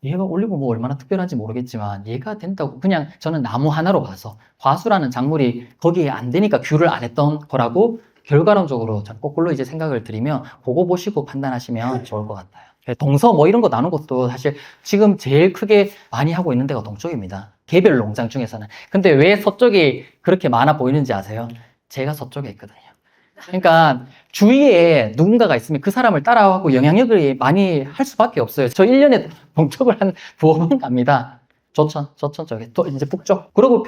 얘가 올리브 뭐 얼마나 특별한지 모르겠지만 얘가 된다고 그냥 저는 나무 하나로 봐서 과수라는 작물이 거기에 안 되니까 귤을 안 했던 거라고 결과론적으로 거꾸로 이제 생각을 드리면 그거 보시고 판단하시면 좋을 것 같아요. 동서 뭐 이런 거 나눈 것도 사실 지금 제일 크게 많이 하고 있는 데가 동쪽입니다. 개별 농장 중에서는. 근데 왜 서쪽이 그렇게 많아 보이는지 아세요? 제가 서쪽에 있거든요. 그러니까 주위에 누군가가 있으면 그 사람을 따라하고 영향력을 많이 할 수밖에 없어요. 저 1년에 동쪽을 한 2번 갑니다. 조천 쪽에 또 이제 북쪽. 그리고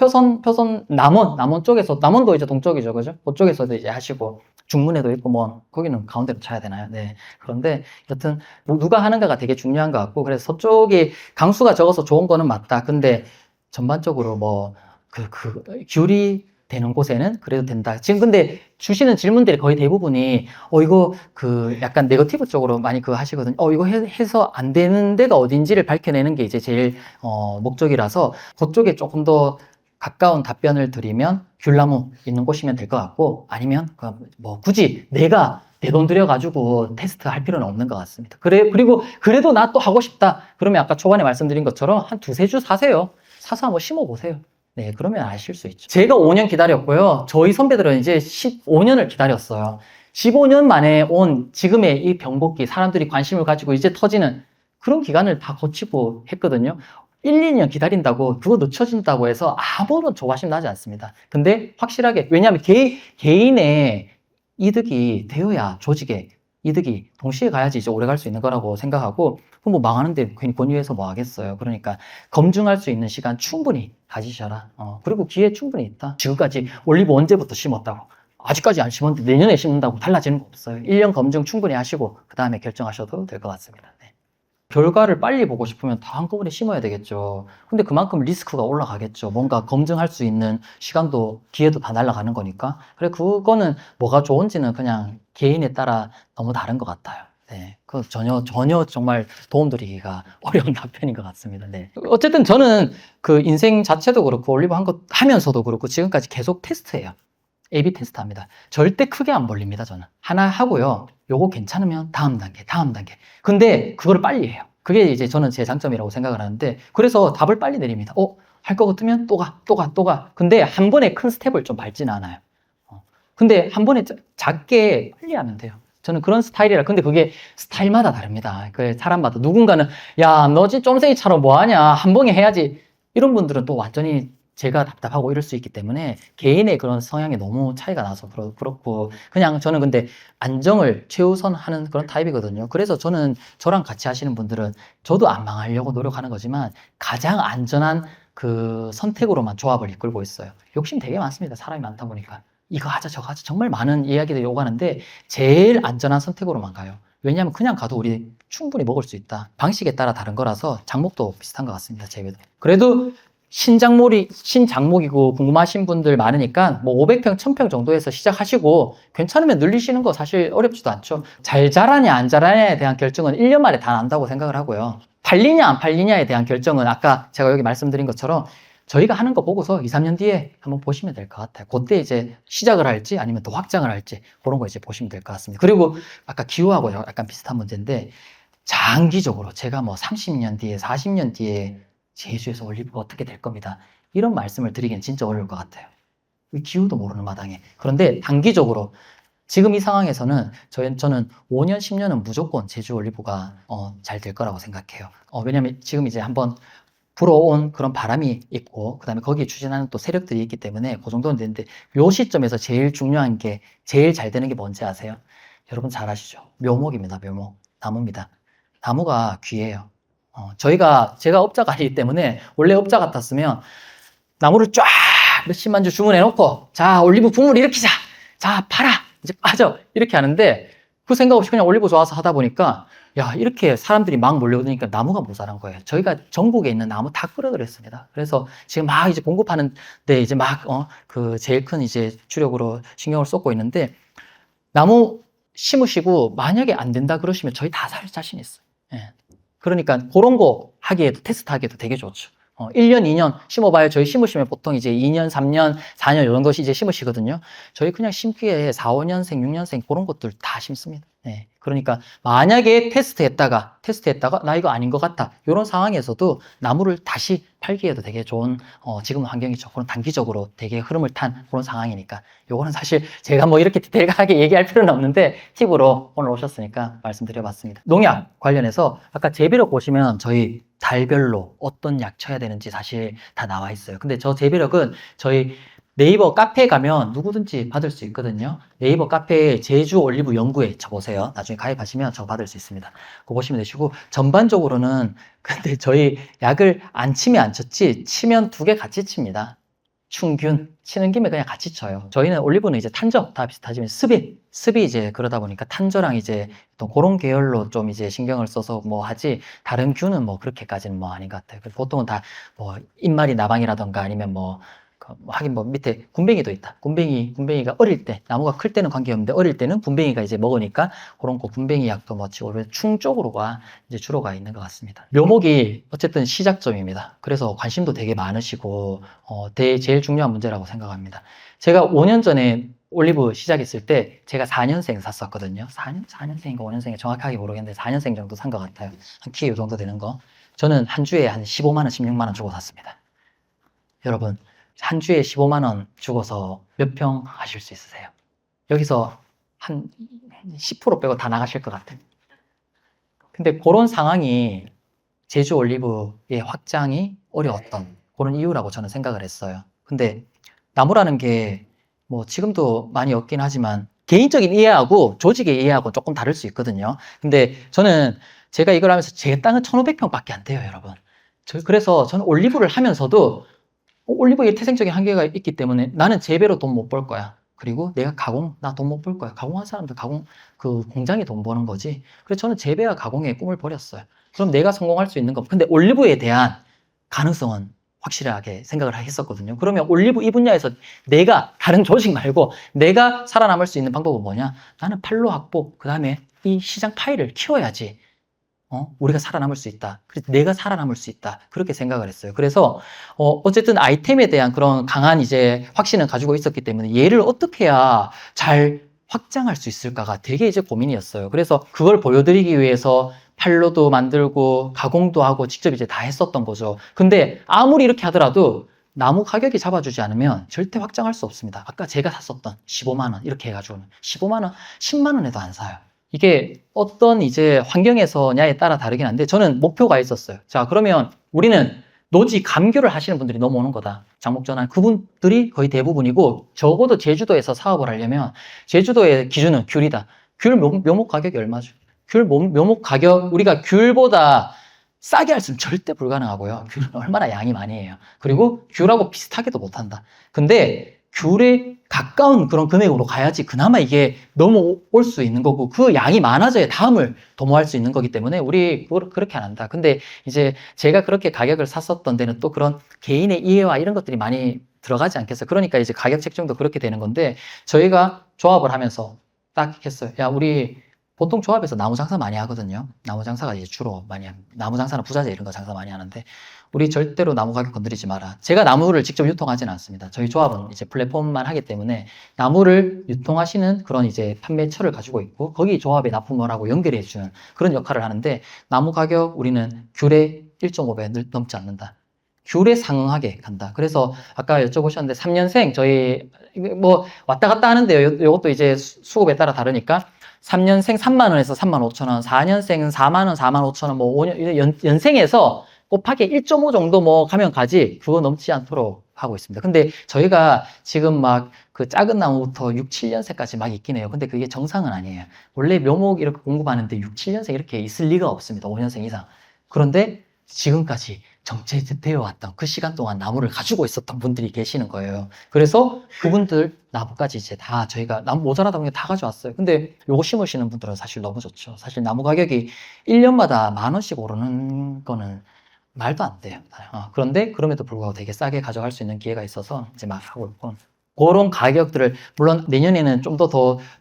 남원 쪽에서, 남원도 이제 동쪽이죠. 그죠? 그쪽에서도 이제 하시고 중문에도 있고 뭐 거기는 가운데로 쳐야 되나요? 네. 그런데 여튼 뭐 누가 하는가가 되게 중요한 것 같고 그래서 서쪽이 강수가 적어서 좋은 거는 맞다. 근데 전반적으로 뭐 귤이 되는 곳에는 그래도 된다. 지금 근데 주시는 질문들이 거의 대부분이 이거 약간 네거티브 쪽으로 많이 하시거든요. 이거 해서 안 되는 데가 어딘지를 밝혀내는 게 이제 제일 목적이라서 그쪽에 조금 더 가까운 답변을 드리면 귤나무 있는 곳이면 될 것 같고 아니면 뭐 굳이 내가 내 돈 들여가지고 테스트 할 필요는 없는 것 같습니다. 그리고 그래도 나 또 하고 싶다. 그러면 아까 초반에 말씀드린 것처럼 한 2-3주 사세요. 사서 한번 심어보세요. 네, 그러면 아실 수 있죠. 제가 5년 기다렸고요. 저희 선배들은 이제 15년을 기다렸어요. 15년 만에 온 지금의 이 병복기, 사람들이 관심을 가지고 이제 터지는 그런 기간을 다 거치고 했거든요. 1, 2년 기다린다고 그거 늦춰진다고 해서 아무런 조바심 나지 않습니다. 근데 확실하게, 왜냐하면 개인의 이득이 되어야 조직의 이득이 동시에 가야지 이제 오래 갈 수 있는 거라고 생각하고, 그럼 뭐 망하는데 괜히 권유해서 뭐 하겠어요. 그러니까 검증할 수 있는 시간 충분히 가지셔라. 그리고 기회 충분히 있다. 지금까지 올리브 언제부터 심었다고, 아직까지 안 심었는데 내년에 심는다고 달라지는 거 없어요. 1년 검증 충분히 하시고 그 다음에 결정하셔도 될 것 같습니다. 네. 결과를 빨리 보고 싶으면 다 한꺼번에 심어야 되겠죠. 근데 그만큼 리스크가 올라가겠죠. 뭔가 검증할 수 있는 시간도 기회도 다 날아가는 거니까. 그래, 그거는 뭐가 좋은지는 그냥 개인에 따라 너무 다른 것 같아요. 네, 그 전혀 정말 도움드리기가 어려운 답변인 것 같습니다. 네. 어쨌든 저는 그 인생 자체도 그렇고 올리브 한 것 하면서도 그렇고 지금까지 계속 테스트해요. A/B 테스트 합니다. 절대 크게 안 벌립니다, 저는. 하나 하고요. 요거 괜찮으면 다음 단계. 근데 그거를 빨리 해요. 그게 이제 저는 제 장점이라고 생각을 하는데, 그래서 답을 빨리 내립니다. 할 것 같으면 또 가. 근데 한 번에 큰 스텝을 좀 밟지는 않아요. 근데 한 번에 작게 빨리 하면 돼요. 저는 그런 스타일이라. 근데 그게 스타일마다 다릅니다. 그 사람마다. 누군가는 야, 너 진짜 쫌생이처럼 뭐 하냐, 한 번에 해야지, 이런 분들은 또 완전히 제가 답답하고 이럴 수 있기 때문에 개인의 그런 성향이 너무 차이가 나서 그렇고, 그냥 저는 근데 안정을 최우선하는 그런 타입이거든요. 그래서 저는 저랑 같이 하시는 분들은 저도 안 망하려고 노력하는 거지만 가장 안전한 그 선택으로만 조합을 이끌고 있어요. 욕심 되게 많습니다. 사람이 많다 보니까. 이거 하자 저거 하자 정말 많은 이야기들이 오가는데 제일 안전한 선택으로만 가요. 왜냐하면 그냥 가도 우리 충분히 먹을 수 있다. 방식에 따라 다른 거라서 장목도 비슷한 것 같습니다. 재배도. 그래도 신장목이고 궁금하신 분들 많으니까 뭐 500평, 1000평 정도에서 시작하시고 괜찮으면 늘리시는 거 사실 어렵지도 않죠. 잘 자라냐 안 자라냐에 대한 결정은 1년 만에 다 난다고 생각을 하고요. 팔리냐 안 팔리냐에 대한 결정은 아까 제가 여기 말씀드린 것처럼 저희가 하는 거 보고서 2, 3년 뒤에 한번 보시면 될 것 같아요. 그때 이제 시작을 할지 아니면 더 확장을 할지 그런 거 이제 보시면 될 것 같습니다. 그리고 아까 기후하고 약간 비슷한 문제인데 장기적으로 제가 뭐 30년 뒤에 40년 뒤에 제주에서 올리브가 어떻게 될 겁니다. 이런 말씀을 드리기는 진짜 어려울 것 같아요. 기후도 모르는 마당에. 그런데 단기적으로 지금 이 상황에서는 저는 5년, 10년은 무조건 제주 올리브가 잘 될 거라고 생각해요. 왜냐면 지금 이제 한번 불어온 그런 바람이 있고 그다음에 거기에 추진하는 또 세력들이 있기 때문에 그 정도는 되는데 요 시점에서 제일 중요한 게 제일 잘 되는 게 뭔지 아세요? 여러분 잘 아시죠? 묘목입니다. 묘목. 나무입니다. 나무가 귀해요. 제가 업자가 아니기 때문에 원래 업자 같았으면 나무를 쫙 몇십만 주 주문해놓고 자 올리브 붐을 일으키자. 자 팔아. 이제 빠져. 이렇게 하는데 그 생각 없이 그냥 올리브 좋아서 하다 보니까 야, 이렇게 사람들이 막 몰려오니까 나무가 모자란 거예요. 저희가 전국에 있는 나무 다 끌어들였습니다. 그래서 지금 막 이제 공급하는데 이제 그 제일 큰 이제 주력으로 신경을 쏟고 있는데 나무 심으시고 만약에 안 된다 그러시면 저희 다 살 자신 있어요. 예. 그러니까 그런 거 하기에도 테스트 하기에도 되게 좋죠. 1년, 2년 심어봐요. 저희 심으시면 보통 이제 2년, 3년, 4년 이런 것이 이제 심으시거든요. 저희 그냥 심기에 4, 5년생, 6년생 그런 것들 다 심습니다. 네. 그러니까 만약에 테스트했다가 나 이거 아닌 것 같다. 이런 상황에서도 나무를 다시 팔기에도 되게 좋은 지금 환경이죠. 그런 단기적으로 되게 흐름을 탄 그런 상황이니까 요거는 사실 제가 뭐 이렇게 디테일하게 얘기할 필요는 없는데 팁으로 오늘 오셨으니까 말씀드려봤습니다. 농약 관련해서 아까 재배력 보시면 저희 달별로 어떤 약 쳐야 되는지 사실 다 나와 있어요. 근데 저 재배력은 저희 네이버 카페에 가면 누구든지 받을 수 있거든요. 네이버 카페에 제주 올리브 연구회 쳐보세요. 나중에 가입하시면 저 받을 수 있습니다. 그거 보시면 되시고 전반적으로는 근데 저희 약을 안 치면 안 쳤지 치면 2개 같이 칩니다. 충균 치는 김에 그냥 같이 쳐요. 저희는 올리브는 이제 탄저 다 비슷하지만 습이 이제 그러다 보니까 탄저랑 이제 또 그런 계열로 좀 이제 신경을 써서 뭐 하지 다른 균은 뭐 그렇게까지는 뭐 아닌 것 같아요. 보통은 다 뭐 잎말이 나방이라던가 아니면 하긴 뭐 밑에 군뱅이도 있다. 군뱅이가 어릴 때, 나무가 클 때는 관계없는데 어릴 때는 군뱅이가 이제 먹으니까 그런 거 군뱅이 약도 뭐 치고 충 쪽으로가 이제 주로 가 있는 것 같습니다. 묘목이 어쨌든 시작점입니다. 그래서 관심도 되게 많으시고 제일 중요한 문제라고 생각합니다. 제가 5년 전에 올리브 시작했을 때 제가 4년생 샀었거든요. 4년생인가 5년생인가 정확하게 모르겠는데 4년생 정도 산 것 같아요. 한 키에 이 정도 되는 거. 저는 한 주에 한 15만 원, 16만 원 주고 샀습니다. 여러분 한 주에 15만 원 주고서 몇 평 하실 수 있으세요? 여기서 한 10% 빼고 다 나가실 것 같아요. 근데 그런 상황이 제주 올리브의 확장이 어려웠던 그런 이유라고 저는 생각을 했어요. 근데 나무라는 게 뭐 지금도 많이 없긴 하지만 개인적인 이해하고 조직의 이해하고 조금 다를 수 있거든요. 근데 제가 이걸 하면서 제 땅은 1,500평밖에 안 돼요, 여러분. 그래서 저는 올리브를 하면서도 올리브의 태생적인 한계가 있기 때문에 나는 재배로 돈 못 벌 거야. 그리고 내가 나 돈 못 벌 거야. 가공한 사람들 그 공장이 돈 버는 거지. 그래서 저는 재배와 가공의 꿈을 버렸어요. 그럼 내가 성공할 수 있는 거. 근데 올리브에 대한 가능성은 확실하게 생각을 했었거든요. 그러면 올리브 이 분야에서 다른 조직 말고 내가 살아남을 수 있는 방법은 뭐냐? 나는 판로 확보, 그 다음에 이 시장 파이를 키워야지. 우리가 살아남을 수 있다. 그래서 내가 살아남을 수 있다. 그렇게 생각을 했어요. 그래서, 어쨌든 아이템에 대한 그런 강한 이제 확신을 가지고 있었기 때문에 얘를 어떻게 해야 잘 확장할 수 있을까가 되게 이제 고민이었어요. 그래서 그걸 보여드리기 위해서 판로도 만들고 가공도 하고 직접 이제 다 했었던 거죠. 근데 아무리 이렇게 하더라도 나무 가격이 잡아주지 않으면 절대 확장할 수 없습니다. 아까 제가 샀었던 15만 원 이렇게 해가지고는 15만 원, 10만 원에도 안 사요. 이게 어떤 이제 환경에서냐에 따라 다르긴 한데 저는 목표가 있었어요. 자, 그러면 우리는 노지 감귤을 하시는 분들이 넘어오는 거다. 장목전환 그분들이 거의 대부분이고 적어도 제주도에서 사업을 하려면 제주도의 기준은 귤이다. 귤 묘목 가격이 얼마죠? 귤 묘목 가격 우리가 귤보다 싸게 할 수는 절대 불가능하고요. 귤은 얼마나 양이 많이 해요. 그리고 귤하고 비슷하게도 못한다. 근데 귤에 가까운 그런 금액으로 가야지 그나마 이게 넘어올 수 있는 거고 그 양이 많아져야 다음을 도모할 수 있는 거기 때문에 우리 그렇게 안 한다. 근데 이제 제가 그렇게 가격을 샀었던 데는 또 그런 개인의 이해와 이런 것들이 많이 들어가지 않겠어요. 그러니까 이제 가격 책정도 그렇게 되는 건데 저희가 조합을 하면서 딱 했어요. 야, 우리 보통 조합에서 나무 장사 많이 하거든요. 나무 장사가 이제 주로 많이 합니다. 나무 장사나 부자재 이런 거 장사 많이 하는데 우리 절대로 나무 가격 건드리지 마라. 제가 나무를 직접 유통하지는 않습니다. 저희 조합은 이제 플랫폼만 하기 때문에 나무를 유통하시는 그런 이제 판매처를 가지고 있고 거기 조합에 납품을 하고 연결해 주는 그런 역할을 하는데 나무 가격 우리는 귤의 1.5배 넘지 않는다. 귤에 상응하게 간다. 그래서 아까 여쭤보셨는데 3년생 저희 뭐 왔다 갔다 하는데요. 이것도 이제 수급에 따라 다르니까 3년생 3만 원에서 3만 5천 원, 4년생은 4만 원, 4만 5천 원, 뭐 5년 연생에서 곱하기 1.5 정도 뭐 가면 가지 그거 넘지 않도록 하고 있습니다. 근데 저희가 지금 막 그 작은 나무부터 6, 7년생까지 막 있긴 해요. 근데 그게 정상은 아니에요. 원래 묘목 이렇게 공급하는데 6, 7년생 이렇게 있을 리가 없습니다. 5년생 이상. 그런데 지금까지 정체되어 왔던 그 시간 동안 나무를 가지고 있었던 분들이 계시는 거예요. 그래서 그분들 나무까지 이제 다 저희가 나무 모자라다 보니까 다 가져왔어요. 근데 요거 심으시는 분들은 사실 너무 좋죠. 사실 나무 가격이 1년마다 10,000원씩 오르는 거는 말도 안 돼요. 그런데 그럼에도 불구하고 되게 싸게 가져갈 수 있는 기회가 있어서 이제 막 하고 있고 그런 가격들을 물론 내년에는 좀 더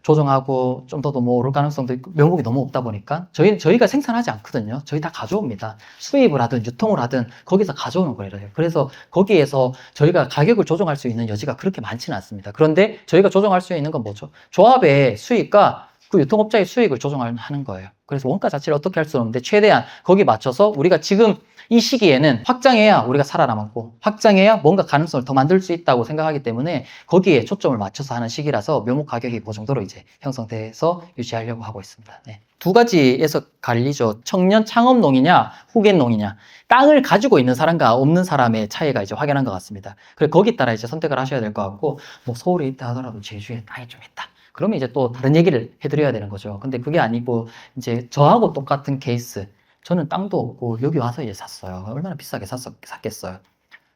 조정하고 좀 더 뭐 오를 가능성도 있고 명목이 너무 없다 보니까 저희가 생산하지 않거든요. 저희 다 가져옵니다. 수입을 하든 유통을 하든 거기서 가져오는 거예요. 그래서 거기에서 저희가 가격을 조정할 수 있는 여지가 그렇게 많지는 않습니다. 그런데 저희가 조정할 수 있는 건 뭐죠? 조합의 수익과 그 유통업자의 수익을 조정하는 거예요. 그래서 원가 자체를 어떻게 할 수는 없는데 최대한 거기 맞춰서 우리가 지금 이 시기에는 확장해야 우리가 살아남았고 확장해야 뭔가 가능성을 더 만들 수 있다고 생각하기 때문에 거기에 초점을 맞춰서 하는 시기라서 묘목 가격이 그 정도로 이제 형성돼서 유지하려고 하고 있습니다. 네. 두 가지에서 갈리죠. 청년 창업농이냐 후계농이냐. 땅을 가지고 있는 사람과 없는 사람의 차이가 이제 확연한 것 같습니다. 그래서 거기에 따라 이제 선택을 하셔야 될 것 같고 뭐 서울에 있다 하더라도 제주에 땅이 좀 있다. 그러면 이제 또 다른 얘기를 해드려야 되는 거죠. 근데 그게 아니고 이제 저하고 똑같은 케이스. 저는 땅도 없고 여기 와서 이제 샀어요. 얼마나 비싸게 샀겠어요.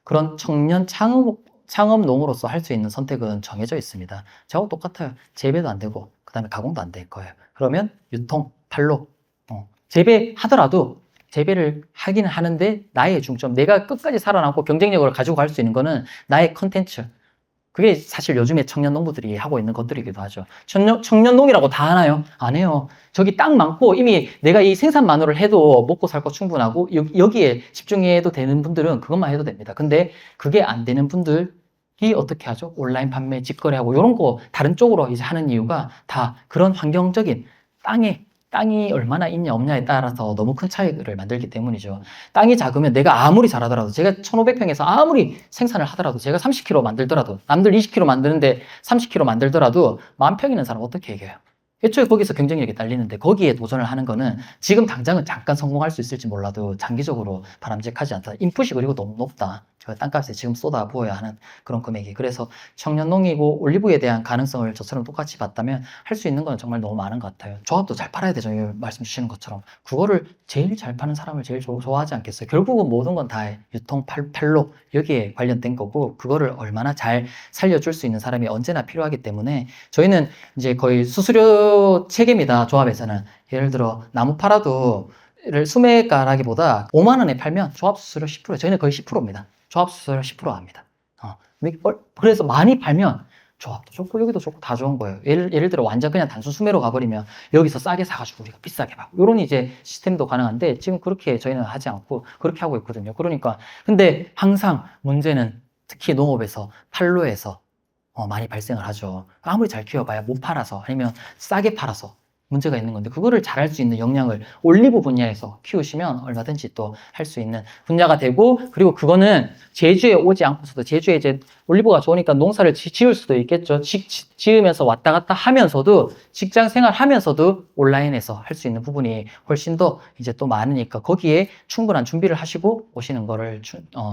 그런 청년 창업농으로서 할 수 있는 선택은 정해져 있습니다. 저하고 똑같아요. 재배도 안 되고 그 다음에 가공도 안 될 거예요. 그러면 유통, 판로, 재배하더라도 재배를 하기는 하는데 나의 중점, 내가 끝까지 살아남고 경쟁력을 가지고 갈 수 있는 거는 나의 컨텐츠. 그게 사실 요즘에 청년 농부들이 하고 있는 것들이기도 하죠. 청년 농이라고 다 하나요? 안 해요. 저기 땅 많고 이미 내가 이 생산만으로 해도 먹고 살 거 충분하고 여기에 집중해도 되는 분들은 그것만 해도 됩니다. 근데 그게 안 되는 분들이 어떻게 하죠? 온라인 판매, 직거래하고 이런 거 다른 쪽으로 이제 하는 이유가 다 그런 환경적인 땅이 얼마나 있냐 없냐에 따라서 너무 큰 차이를 만들기 때문이죠. 땅이 작으면 내가 아무리 잘하더라도 제가 1500평에서 아무리 생산을 하더라도 제가 30kg 만들더라도 남들 20kg 만드는데 30kg 만들더라도 10,000평 있는 사람 어떻게 이겨요? 애초에 거기서 경쟁력이 딸리는데 거기에 도전을 하는 거는 지금 당장은 잠깐 성공할 수 있을지 몰라도 장기적으로 바람직하지 않다. 인풋이 그리고 너무 높다. 땅값에 지금 쏟아부어야 하는 그런 금액이. 그래서 청년농이고 올리브에 대한 가능성을 저처럼 똑같이 봤다면 할 수 있는 건 정말 너무 많은 것 같아요. 조합도 잘 팔아야 되죠. 말씀 주시는 것처럼. 그거를 제일 잘 파는 사람을 제일 좋아하지 않겠어요? 결국은 모든 건 다 유통, 판로 여기에 관련된 거고 그거를 얼마나 잘 살려줄 수 있는 사람이 언제나 필요하기 때문에 저희는 이제 거의 수수료 체계입니다. 조합에서는. 예를 들어 나무 팔아도 수매가라기보다 5만 원에 팔면 조합 수수료 10%, 저희는 거의 10%입니다. 조합 수수료 10% 합니다. 그래서 많이 팔면 조합도 좋고 여기도 좋고 다 좋은 거예요. 예를 들어 완전 그냥 단순 수매로 가버리면 여기서 싸게 사가지고 우리가 비싸게 받고 이런 이제 시스템도 가능한데 지금 그렇게 저희는 하지 않고 그렇게 하고 있거든요. 그러니까 근데 항상 문제는 특히 농업에서 판로에서 많이 발생을 하죠. 아무리 잘 키워봐야 못 팔아서 아니면 싸게 팔아서 문제가 있는 건데 그거를 잘할 수 있는 역량을 올리브 분야에서 키우시면 얼마든지 또 할 수 있는 분야가 되고, 그리고 그거는 제주에 오지 않고서도 제주에 이제 올리브가 좋으니까 농사를 지을 수도 있겠죠. 지으면서 왔다 갔다 하면서도 직장 생활 하면서도 온라인에서 할 수 있는 부분이 훨씬 더 이제 또 많으니까 거기에 충분한 준비를 하시고 오시는 거를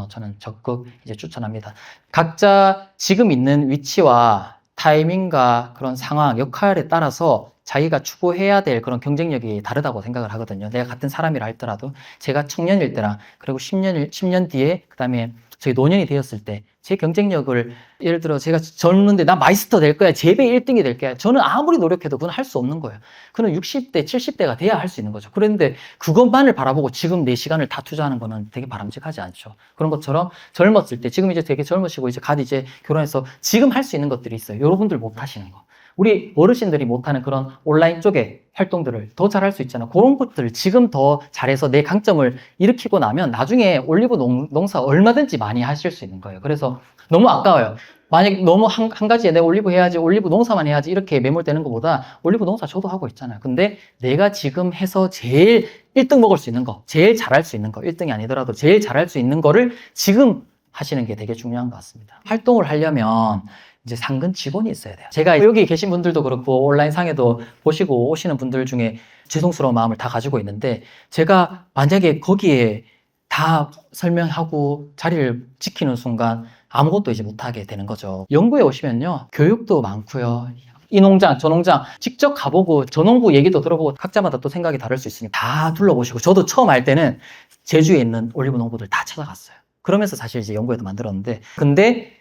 저는 적극 이제 추천합니다. 각자 지금 있는 위치와 타이밍과 그런 상황, 역할에 따라서 자기가 추구해야 될 그런 경쟁력이 다르다고 생각을 하거든요. 내가 같은 사람이라 할더라도 제가 청년일 때랑 그리고 10년 뒤에 그다음에 저희 노년이 되었을 때 제 경쟁력을 예를 들어 제가 젊은데 나 마이스터 될 거야, 재배 1등이 될 거야. 저는 아무리 노력해도 그건 할 수 없는 거예요. 그는 60대, 70대가 돼야 할 수 있는 거죠. 그런데 그것만을 바라보고 지금 내 시간을 다 투자하는 거는 되게 바람직하지 않죠. 그런 것처럼 젊었을 때 지금 이제 되게 젊으시고 이제 갓 이제 결혼해서 지금 할 수 있는 것들이 있어요. 여러분들 못 하시는 거. 우리 어르신들이 못하는 그런 온라인 쪽의 활동들을 더 잘할 수 있잖아. 그런 것들을 지금 더 잘해서 내 강점을 일으키고 나면 나중에 올리브 농사 얼마든지 많이 하실 수 있는 거예요. 그래서 너무 아까워요. 만약 너무 한 가지에 내가 올리브 해야지, 올리브 농사만 해야지 이렇게 매몰되는 것보다 올리브 농사 저도 하고 있잖아요. 근데 내가 지금 해서 제일 1등 먹을 수 있는 거, 제일 잘할 수 있는 거, 1등이 아니더라도 제일 잘할 수 있는 거를 지금 하시는 게 되게 중요한 것 같습니다. 활동을 하려면 이제 상근 직원이 있어야 돼요. 제가 여기 계신 분들도 그렇고 온라인 상에도 보시고 오시는 분들 중에 죄송스러운 마음을 다 가지고 있는데, 제가 만약에 거기에 다 설명하고 자리를 지키는 순간 아무것도 이제 못하게 되는 거죠. 연구에 오시면요, 교육도 많고요. 이 농장, 저 농장 직접 가보고 전농부 얘기도 들어보고 각자마다 또 생각이 다를 수 있으니 다 둘러보시고, 저도 처음 할 때는 제주에 있는 올리브 농부들 다 찾아갔어요. 그러면서 사실 이제 연구회도 만들었는데, 근데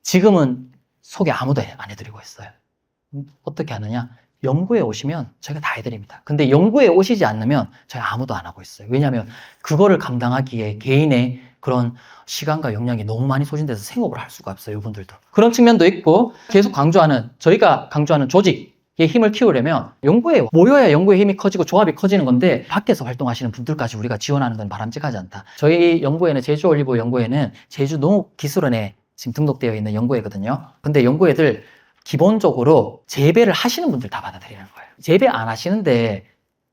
지금은 소개 아무도 안 해드리고 있어요. 어떻게 하느냐? 연구에 오시면 저희가 다 해드립니다. 근데 연구에 오시지 않으면 저희 아무도 안 하고 있어요. 왜냐하면 그거를 감당하기에 개인의 그런 시간과 역량이 너무 많이 소진돼서 생업을 할 수가 없어요. 이분들도. 그런 측면도 있고, 계속 강조하는, 저희가 강조하는 조직의 힘을 키우려면 연구에 모여야 연구의 힘이 커지고 조합이 커지는 건데, 밖에서 활동하시는 분들까지 우리가 지원하는 건 바람직하지 않다. 저희 연구회는, 제주 올리브 연구회는 제주 농업기술원에 지금 등록되어 있는 연구회거든요. 근데 연구회들 기본적으로 재배를 하시는 분들 다 받아들이는 거예요. 재배 안 하시는데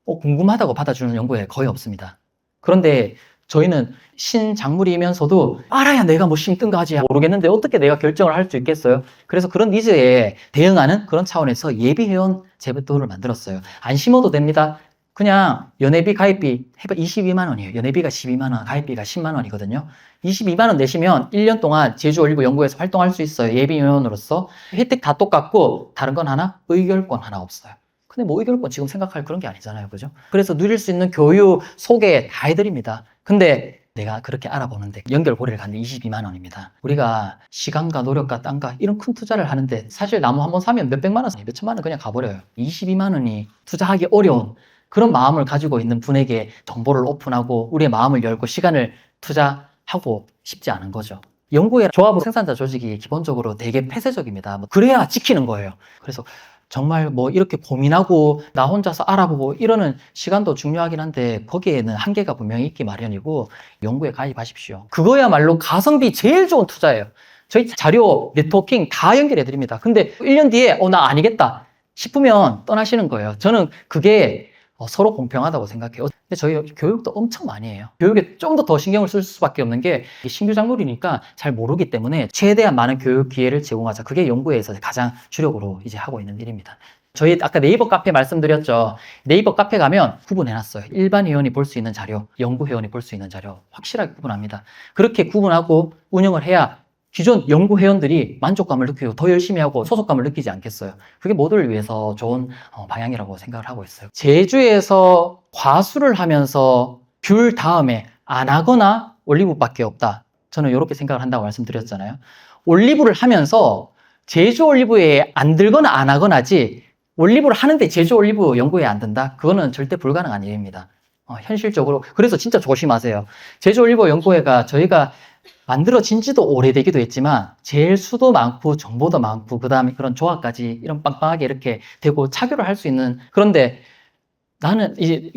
궁금하다고 받아주는 연구회 거의 없습니다. 그런데 저희는 신작물이면서도 알아야 내가 뭐 심든가 하지 모르겠는데 어떻게 내가 결정을 할 수 있겠어요? 그래서 그런 니즈에 대응하는 그런 차원에서 예비회원 재배도를 만들었어요. 안 심어도 됩니다. 그냥 연회비, 가입비 해봐 22만 원이에요. 연회비가 12만 원, 가입비가 10만 원이거든요. 22만 원 내시면 1년 동안 제주 올리브 연구에서 활동할 수 있어요. 예비회원으로서. 혜택 다 똑같고 다른 건 하나? 의결권 하나 없어요. 근데 뭐 의결권 지금 생각할 그런 게 아니잖아요. 그죠? 그래서 누릴 수 있는 교육, 소개 다 해드립니다. 근데 내가 그렇게 알아보는데 연결 고리를 갔는데 22만 원입니다. 우리가 시간과 노력과 땀과 이런 큰 투자를 하는데 사실 나무 한 번 사면 몇백만 원, 몇천만 원 그냥 가버려요. 22만 원이 투자하기 어려운 그런 마음을 가지고 있는 분에게 정보를 오픈하고 우리의 마음을 열고 시간을 투자하고 싶지 않은 거죠. 연구의 조합 생산자 조직이 기본적으로 되게 폐쇄적입니다. 그래야 지키는 거예요. 그래서 정말 뭐 이렇게 고민하고 나 혼자서 알아보고 이러는 시간도 중요하긴 한데 거기에는 한계가 분명히 있기 마련이고 연구에 가입하십시오. 그거야말로 가성비 제일 좋은 투자예요. 저희 자료, 네트워킹 다 연결해 드립니다. 근데 1년 뒤에 나 아니겠다 싶으면 떠나시는 거예요. 저는 그게 서로 공평하다고 생각해요. 근데 저희 교육도 엄청 많이 해요. 교육에 좀 더 신경을 쓸 수밖에 없는 게 신규 작물이니까 잘 모르기 때문에 최대한 많은 교육 기회를 제공하자. 그게 연구회에서 가장 주력으로 이제 하고 있는 일입니다. 저희 아까 네이버 카페 말씀드렸죠. 네이버 카페 가면 구분해놨어요. 일반 회원이 볼 수 있는 자료, 연구 회원이 볼 수 있는 자료 확실하게 구분합니다. 그렇게 구분하고 운영을 해야 기존 연구 회원들이 만족감을 느끼고 더 열심히 하고 소속감을 느끼지 않겠어요. 그게 모두를 위해서 좋은 방향이라고 생각을 하고 있어요. 제주에서 과수를 하면서 귤 다음에 안 하거나 올리브밖에 없다. 저는 이렇게 생각을 한다고 말씀드렸잖아요. 올리브를 하면서 제주 올리브에 안 들거나 안 하거나지 올리브를 하는데 제주 올리브 연구에 안 든다? 그거는 절대 불가능한 일입니다. 현실적으로. 그래서 진짜 조심하세요. 제주 올리브 연구회가 저희가 만들어진 지도 오래되기도 했지만 제일 수도 많고 정보도 많고 그 다음에 그런 조합까지 이런 빵빵하게 이렇게 되고 차교를 할 수 있는, 그런데 나는 이제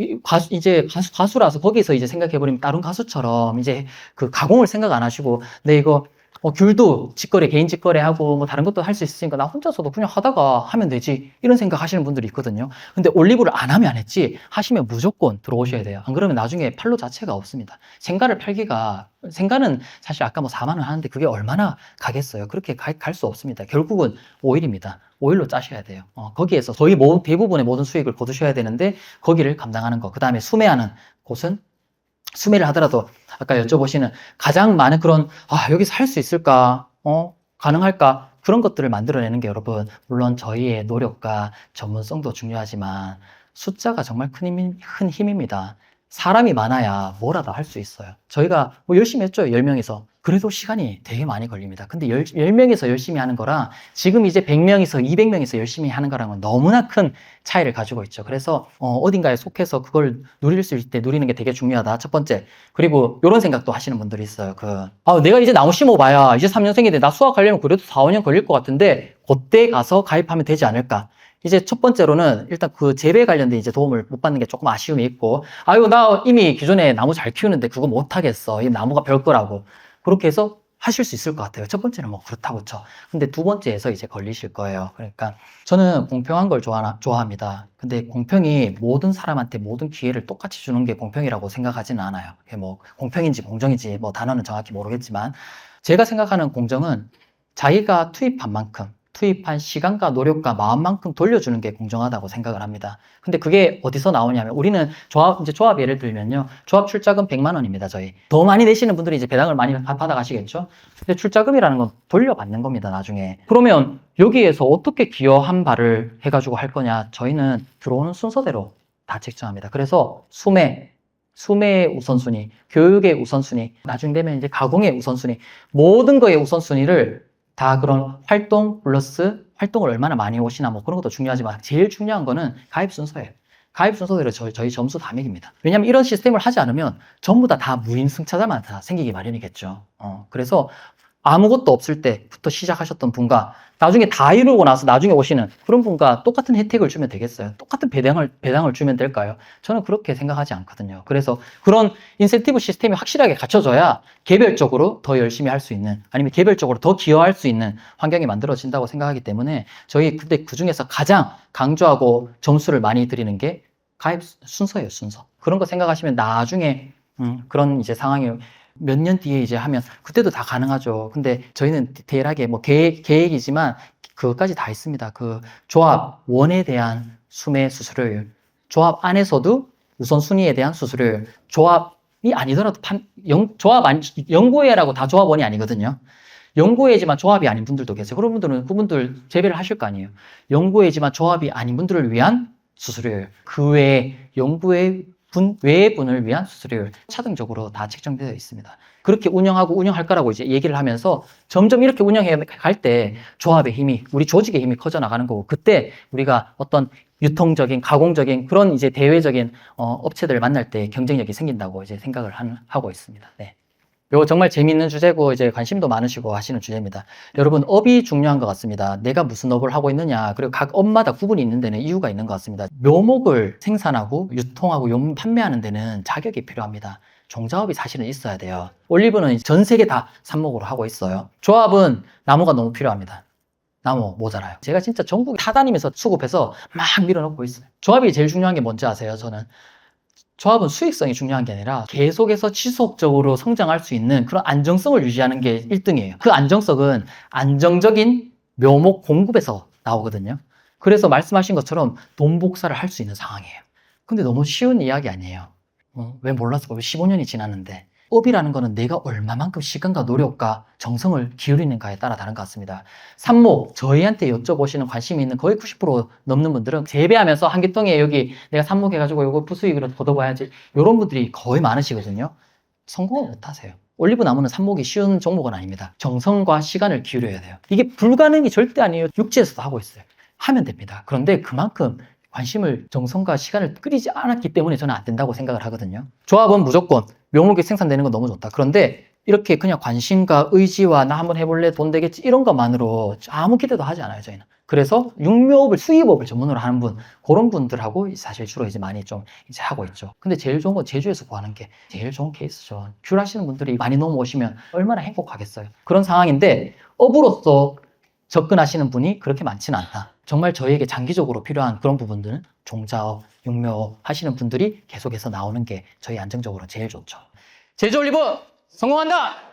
가수라서 거기서 이제 생각해버리면 다른 가수처럼 이제 그 가공을 생각 안 하시고 내 이거 귤도 직거래, 개인 직거래하고 뭐 다른 것도 할 수 있으니까 나 혼자서도 그냥 하다가 하면 되지. 이런 생각 하시는 분들이 있거든요. 근데 올리브를 안 하면 안 했지. 하시면 무조건 들어오셔야 돼요. 안 그러면 나중에 팔로 자체가 없습니다. 생가를 팔기가, 생가는 사실 아까 뭐 4만 원 하는데 그게 얼마나 가겠어요. 그렇게 갈 수 없습니다. 결국은 오일입니다. 오일로 짜셔야 돼요. 거기에서 거의 대부분의 모든 수익을 거두셔야 되는데 거기를 감당하는 거. 그 다음에 수매하는 곳은 수매를 하더라도 아까 여쭤보시는 가장 많은 그런 여기서 할 수 있을까? 가능할까? 그런 것들을 만들어내는 게 여러분 물론 저희의 노력과 전문성도 중요하지만 숫자가 정말 큰 힘입니다. 사람이 많아야 뭐라도 할 수 있어요. 저희가 뭐 열심히 했죠. 10명이서. 그래도 시간이 되게 많이 걸립니다. 근데 10명이서 열심히 하는 거랑 지금 이제 100명이서 200명이서 열심히 하는 거랑은 너무나 큰 차이를 가지고 있죠. 그래서 어딘가에 속해서 그걸 누릴 수 있을 때 누리는 게 되게 중요하다. 첫 번째. 그리고 이런 생각도 하시는 분들이 있어요. 내가 이제 나무 심어봐야 이제 3년생인데 나 수학하려면 그래도 4, 5년 걸릴 것 같은데 그때 가서 가입하면 되지 않을까? 이제 첫 번째로는 일단 그 재배 관련된 이제 도움을 못 받는 게 조금 아쉬움이 있고, 나 이미 기존에 나무 잘 키우는데 그거 못 하겠어. 이 나무가 별거라고. 그렇게 해서 하실 수 있을 것 같아요. 첫 번째는 뭐 그렇다고 쳐. 근데 두 번째에서 이제 걸리실 거예요. 그러니까 저는 공평한 걸 좋아합니다. 근데 공평이 모든 사람한테 모든 기회를 똑같이 주는 게 공평이라고 생각하지는 않아요. 그게 뭐 공평인지 공정인지 뭐 단어는 정확히 모르겠지만 제가 생각하는 공정은 자기가 투입한 만큼 투입한 시간과 노력과 마음만큼 돌려주는 게 공정하다고 생각을 합니다. 근데 그게 어디서 나오냐면 우리는 조합 예를 들면요. 조합 출자금 100만 원입니다, 저희. 더 많이 내시는 분들이 이제 배당을 많이 받아가시겠죠? 근데 출자금이라는 건 돌려받는 겁니다, 나중에. 그러면 여기에서 어떻게 기여한 바를 해가지고 할 거냐? 저희는 들어오는 순서대로 다 책정합니다. 그래서 수매의 우선순위, 교육의 우선순위, 나중 되면 이제 가공의 우선순위, 모든 거의 우선순위를 다 그런 활동 플러스 활동을 얼마나 많이 오시나 뭐 그런 것도 중요하지만 제일 중요한 거는 가입 순서예요. 가입 순서대로 저희 점수 다 매깁니다. 왜냐하면 이런 시스템을 하지 않으면 전부 다 무임승차자만 다 생기기 마련이겠죠. 그래서 아무것도 없을 때부터 시작하셨던 분과 나중에 다 이루고 나서 나중에 오시는 그런 분과 똑같은 혜택을 주면 되겠어요? 똑같은 배당을 주면 될까요? 저는 그렇게 생각하지 않거든요. 그래서 그런 인센티브 시스템이 확실하게 갖춰져야 개별적으로 더 열심히 할 수 있는 아니면 개별적으로 더 기여할 수 있는 환경이 만들어진다고 생각하기 때문에 저희 근데 그 중에서 가장 강조하고 점수를 많이 드리는 게 가입 순서예요, 순서. 그런 거 생각하시면 나중에 그런 이제 상황이 몇 년 뒤에 이제 하면 그때도 다 가능하죠. 근데 저희는 디테일하게 뭐 계획이지만 그것까지 다 있습니다. 그 조합 원에 대한 수매 수수료율, 조합 안에서도 우선순위에 대한 수수료율, 조합이 아니더라도 연구회라고 다 조합원이 아니거든요. 연구회지만 조합이 아닌 분들도 계세요. 그런 분들은 그분들 재배를 하실 거 아니에요. 연구회지만 조합이 아닌 분들을 위한 수수료율, 그 외에 연구회 외의 분을 위한 수수료율 차등적으로 다 책정되어 있습니다. 그렇게 운영할 거라고 이제 얘기를 하면서 점점 이렇게 운영해 갈 때 조합의 힘이, 우리 조직의 힘이 커져 나가는 거고, 그때 우리가 어떤 유통적인, 가공적인 그런 이제 대외적인 업체들을 만날 때 경쟁력이 생긴다고 이제 생각을 하고 있습니다. 네. 이거 정말 재미있는 주제고 이제 관심도 많으시고 하시는 주제입니다. 여러분, 업이 중요한 것 같습니다. 내가 무슨 업을 하고 있느냐, 그리고 각 업마다 구분이 있는 데는 이유가 있는 것 같습니다. 묘목을 생산하고 유통하고 판매하는 데는 자격이 필요합니다. 종자업이 사실은 있어야 돼요. 올리브는 전 세계 다 삽목으로 하고 있어요. 조합은 나무가 너무 필요합니다. 나무 모자라요. 제가 진짜 전국 다 다니면서 수급해서 막 밀어넣고 있어요. 조합이 제일 중요한 게 뭔지 아세요? 저는 조합은 수익성이 중요한 게 아니라 계속해서 지속적으로 성장할 수 있는 그런 안정성을 유지하는 게 1등이에요. 그 안정성은 안정적인 묘목 공급에서 나오거든요. 그래서 말씀하신 것처럼 돈 복사를 할 수 있는 상황이에요. 근데 너무 쉬운 이야기 아니에요. 왜 몰랐을까? 왜 15년이 지났는데. 업이라는 거는 내가 얼마만큼 시간과 노력과 정성을 기울이는가에 따라 다른 것 같습니다. 삽목, 저희한테 여쭤보시는 관심이 있는 거의 90% 넘는 분들은 재배하면서 한 개통에 여기 내가 삽목해가지고 이거 부수익으로 걷어봐야지 이런 분들이 거의 많으시거든요. 성공을 못 하세요. 올리브 나무는 삽목이 쉬운 종목은 아닙니다. 정성과 시간을 기울여야 돼요. 이게 불가능이 절대 아니에요. 육지에서도 하고 있어요. 하면 됩니다. 그런데 그만큼 관심을, 정성과 시간을 끓이지 않았기 때문에 저는 안 된다고 생각을 하거든요. 조합은 무조건 묘목이 생산되는 건 너무 좋다. 그런데 이렇게 그냥 관심과 의지와 나 한번 해볼래 돈 되겠지 이런 것만으로 아무 기대도 하지 않아요, 저희는. 그래서 육묘업을 수입업을 전문으로 하는 분 그런 분들하고 사실 주로 이제 많이 좀 이제 하고 있죠. 근데 제일 좋은 건 제주에서 구하는 게 제일 좋은 케이스죠. 귤 하시는 분들이 많이 넘어오시면 얼마나 행복하겠어요. 그런 상황인데 업으로서 접근하시는 분이 그렇게 많지는 않다. 정말 저희에게 장기적으로 필요한 그런 부분들은 종자업, 육묘업 하시는 분들이 계속해서 나오는 게 저희 안정적으로 제일 좋죠. 제주 올리브 성공한다!